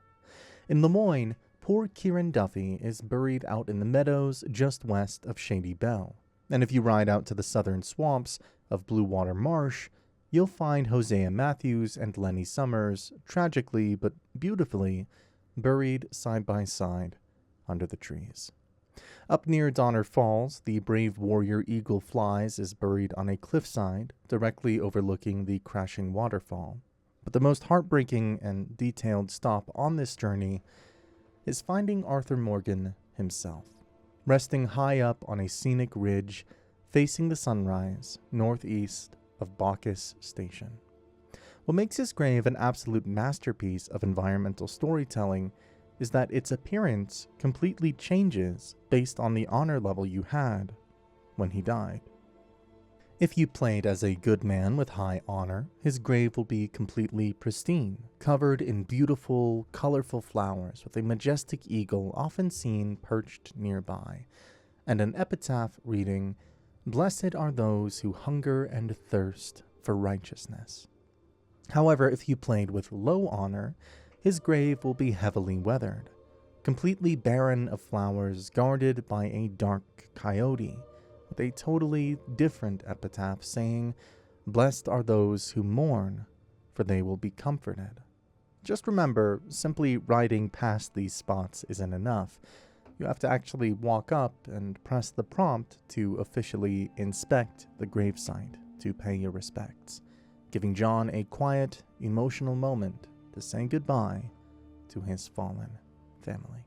In Lemoyne, poor Kieran Duffy is buried out in the meadows just west of Shady Bell, and if you ride out to the southern swamps of Blue Water Marsh, you'll find Hosea Matthews and Lenny Summers, tragically but beautifully, buried side by side under the trees. Up near Donner Falls, the brave warrior Eagle Flies is buried on a cliffside directly overlooking the crashing waterfall. But the most heartbreaking and detailed stop on this journey is finding Arthur Morgan himself, resting high up on a scenic ridge facing the sunrise northeast of Bacchus Station. What makes his grave an absolute masterpiece of environmental storytelling is that its appearance completely changes based on the honor level you had when he died. If you played as a good man with high honor, his grave will be completely pristine, covered in beautiful, colorful flowers with a majestic eagle often seen perched nearby, and an epitaph reading, "Blessed are those who hunger and thirst for righteousness." However, if you played with low honor, his grave will be heavily weathered, completely barren of flowers, guarded by a dark coyote, with a totally different epitaph saying, "Blessed are those who mourn, for they will be comforted." Just remember, simply riding past these spots isn't enough. You have to actually walk up and press the prompt to officially inspect the gravesite to pay your respects, giving John a quiet, emotional moment to say goodbye to his fallen family.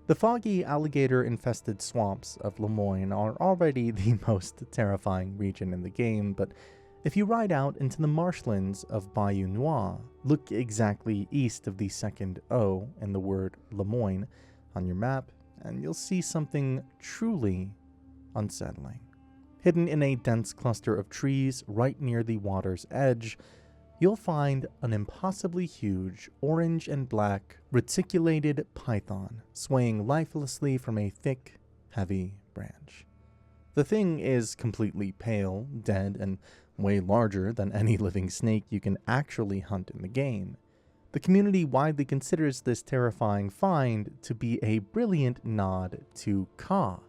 The foggy, alligator-infested swamps of Lemoyne are already the most terrifying region in the game, but if you ride out into the marshlands of Bayou Noir, look exactly east of the second O in the word Lemoyne on your map, and you'll see something truly unsettling. Hidden in a dense cluster of trees right near the water's edge, you'll find an impossibly huge orange and black reticulated python swaying lifelessly from a thick, heavy branch. The thing is completely pale, dead, and way larger than any living snake you can actually hunt in the game. The community widely considers this terrifying find to be a brilliant nod to Kaa,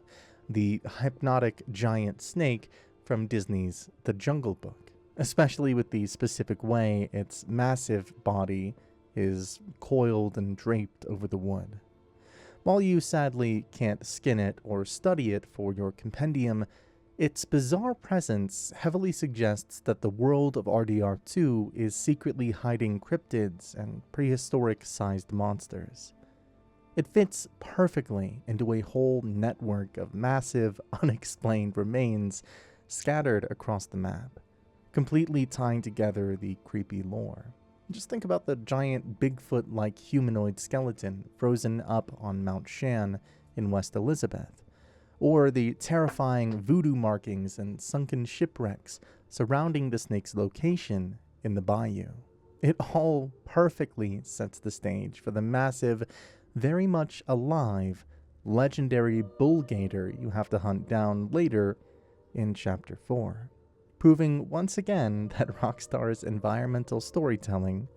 the hypnotic giant snake from Disney's The Jungle Book, especially with the specific way its massive body is coiled and draped over the wood. While you sadly can't skin it or study it for your compendium, its bizarre presence heavily suggests that the world of RDR2 is secretly hiding cryptids and prehistoric-sized monsters. It fits perfectly into a whole network of massive, unexplained remains scattered across the map, completely tying together the creepy lore. Just think about the giant Bigfoot-like humanoid skeleton frozen up on Mount Shan in West Elizabeth, or the terrifying voodoo markings and sunken shipwrecks surrounding the snake's location in the bayou. It all perfectly sets the stage for the massive, very much alive, legendary bull gator you have to hunt down later in Chapter 4, proving once again that Rockstar's environmental storytelling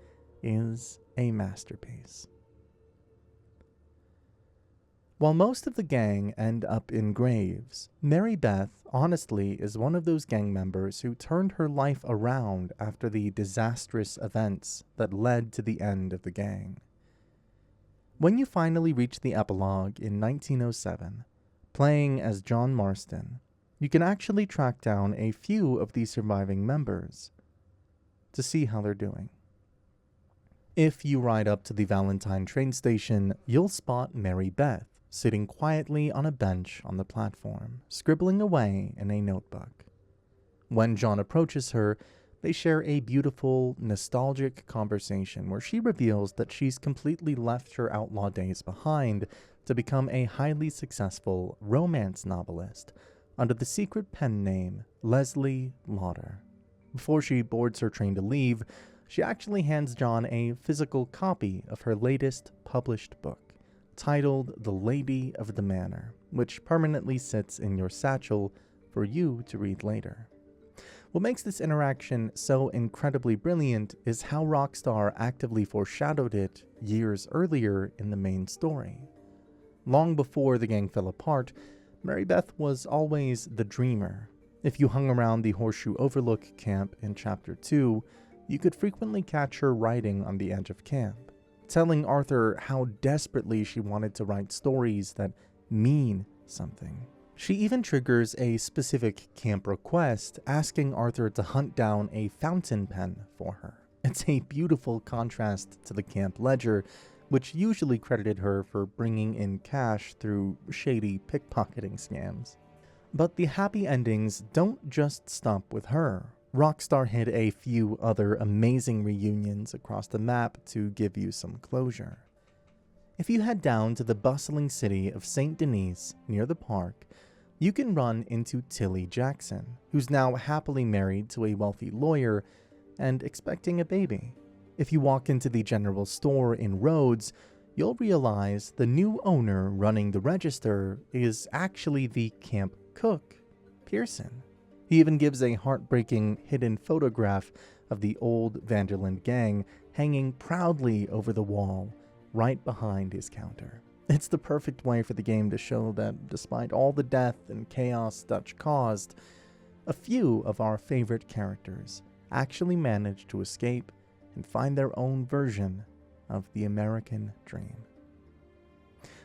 is a masterpiece. While most of the gang end up in graves, Mary Beth honestly is one of those gang members who turned her life around after the disastrous events that led to the end of the gang. When you finally reach the epilogue in 1907, playing as John Marston, you can actually track down a few of the surviving members to see how they're doing. If you ride up to the Valentine train station, you'll spot Mary Beth sitting quietly on a bench on the platform, scribbling away in a notebook. When John approaches her, they share a beautiful, nostalgic conversation where she reveals that she's completely left her outlaw days behind to become a highly successful romance novelist under the secret pen name Leslie Lauder. Before she boards her train to leave, she actually hands John a physical copy of her latest published book, titled The Lady of the Manor, which permanently sits in your satchel for you to read later. What makes this interaction so incredibly brilliant is how Rockstar actively foreshadowed it years earlier in the main story. Long before the gang fell apart, Mary Beth was always the dreamer. If you hung around the Horseshoe Overlook camp in Chapter 2, you could frequently catch her writing on the edge of camp, telling Arthur how desperately she wanted to write stories that mean something. She even triggers a specific camp request, asking Arthur to hunt down a fountain pen for her. It's a beautiful contrast to the camp ledger, which usually credited her for bringing in cash through shady pickpocketing scams. But the happy endings don't just stop with her. Rockstar hid a few other amazing reunions across the map to give you some closure. If you head down to the bustling city of St. Denis near the park, you can run into Tilly Jackson, who's now happily married to a wealthy lawyer and expecting a baby. If you walk into the general store in Rhodes, you'll realize the new owner running the register is actually the camp cook, Pearson. He even gives a heartbreaking hidden photograph of the old Vanderland gang hanging proudly over the wall right behind his counter. It's the perfect way for the game to show that despite all the death and chaos Dutch caused, a few of our favorite characters actually managed to escape and find their own version of the American dream.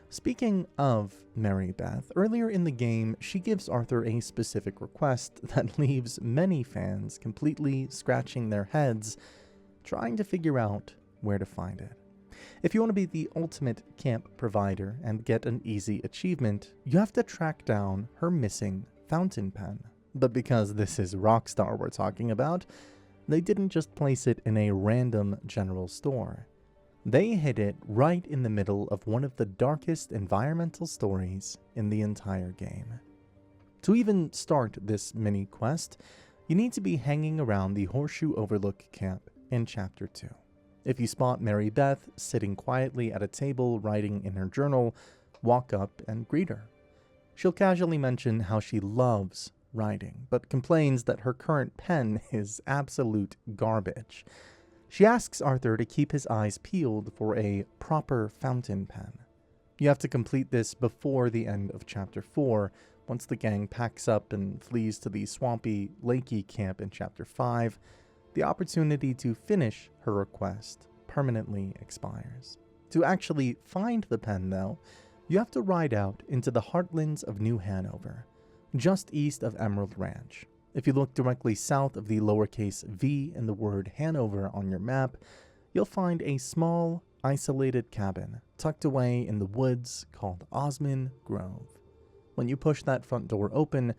Speaking of Mary Beth, earlier in the game, she gives Arthur a specific request that leaves many fans completely scratching their heads, trying to figure out where to find it. If you want to be the ultimate camp provider and get an easy achievement, you have to track down her missing fountain pen. But because this is Rockstar we're talking about, they didn't just place it in a random general store. They hid it right in the middle of one of the darkest environmental stories in the entire game. To even start this mini quest, you need to be hanging around the Horseshoe Overlook camp in Chapter 2. If you spot Mary Beth sitting quietly at a table writing in her journal, walk up and greet her. She'll casually mention how she loves writing, but complains that her current pen is absolute garbage. She asks Arthur to keep his eyes peeled for a proper fountain pen. You have to complete this before the end of Chapter 4, once the gang packs up and flees to the swampy, lakey camp in Chapter 5. The opportunity to finish her request permanently expires. To actually find the pen, though, you have to ride out into the heartlands of New Hanover, just east of Emerald Ranch. If you look directly south of the lowercase v in the word Hanover on your map, you'll find a small, isolated cabin tucked away in the woods called Osman Grove. When you push that front door open,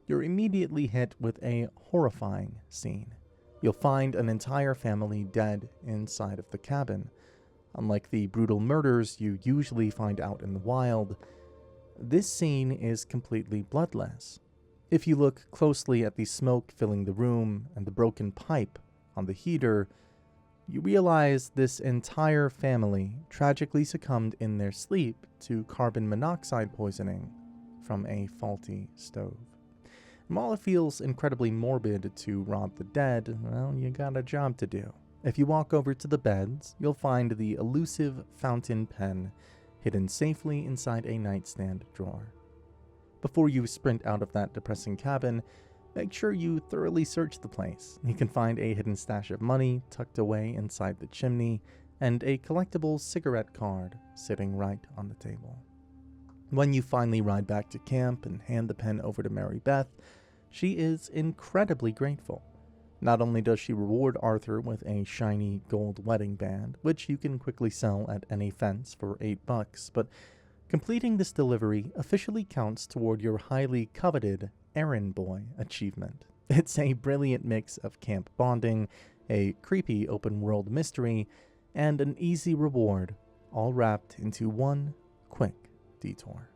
you're immediately hit with a horrifying scene. You'll find an entire family dead inside of the cabin. Unlike the brutal murders you usually find out in the wild, this scene is completely bloodless. If you look closely at the smoke filling the room and the broken pipe on the heater, you realize this entire family tragically succumbed in their sleep to carbon monoxide poisoning from a faulty stove. And while it feels incredibly morbid to rob the dead, well, you got a job to do. If you walk over to the beds, you'll find the elusive fountain pen hidden safely inside a nightstand drawer. Before you sprint out of that depressing cabin, make sure you thoroughly search the place. You can find a hidden stash of money tucked away inside the chimney, and a collectible cigarette card sitting right on the table. When you finally ride back to camp and hand the pen over to Mary Beth, she is incredibly grateful. Not only does she reward Arthur with a shiny gold wedding band, which you can quickly sell at any fence for $8, but completing this delivery officially counts toward your highly coveted errand boy achievement. It's a brilliant mix of camp bonding, a creepy open world mystery, and an easy reward, all wrapped into one quick detour.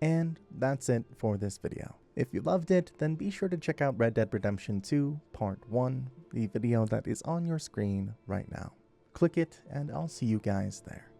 And that's it for this video. If you loved it, then be sure to check out Red Dead Redemption 2 Part 1, the video that is on your screen right now. Click it, and I'll see you guys there.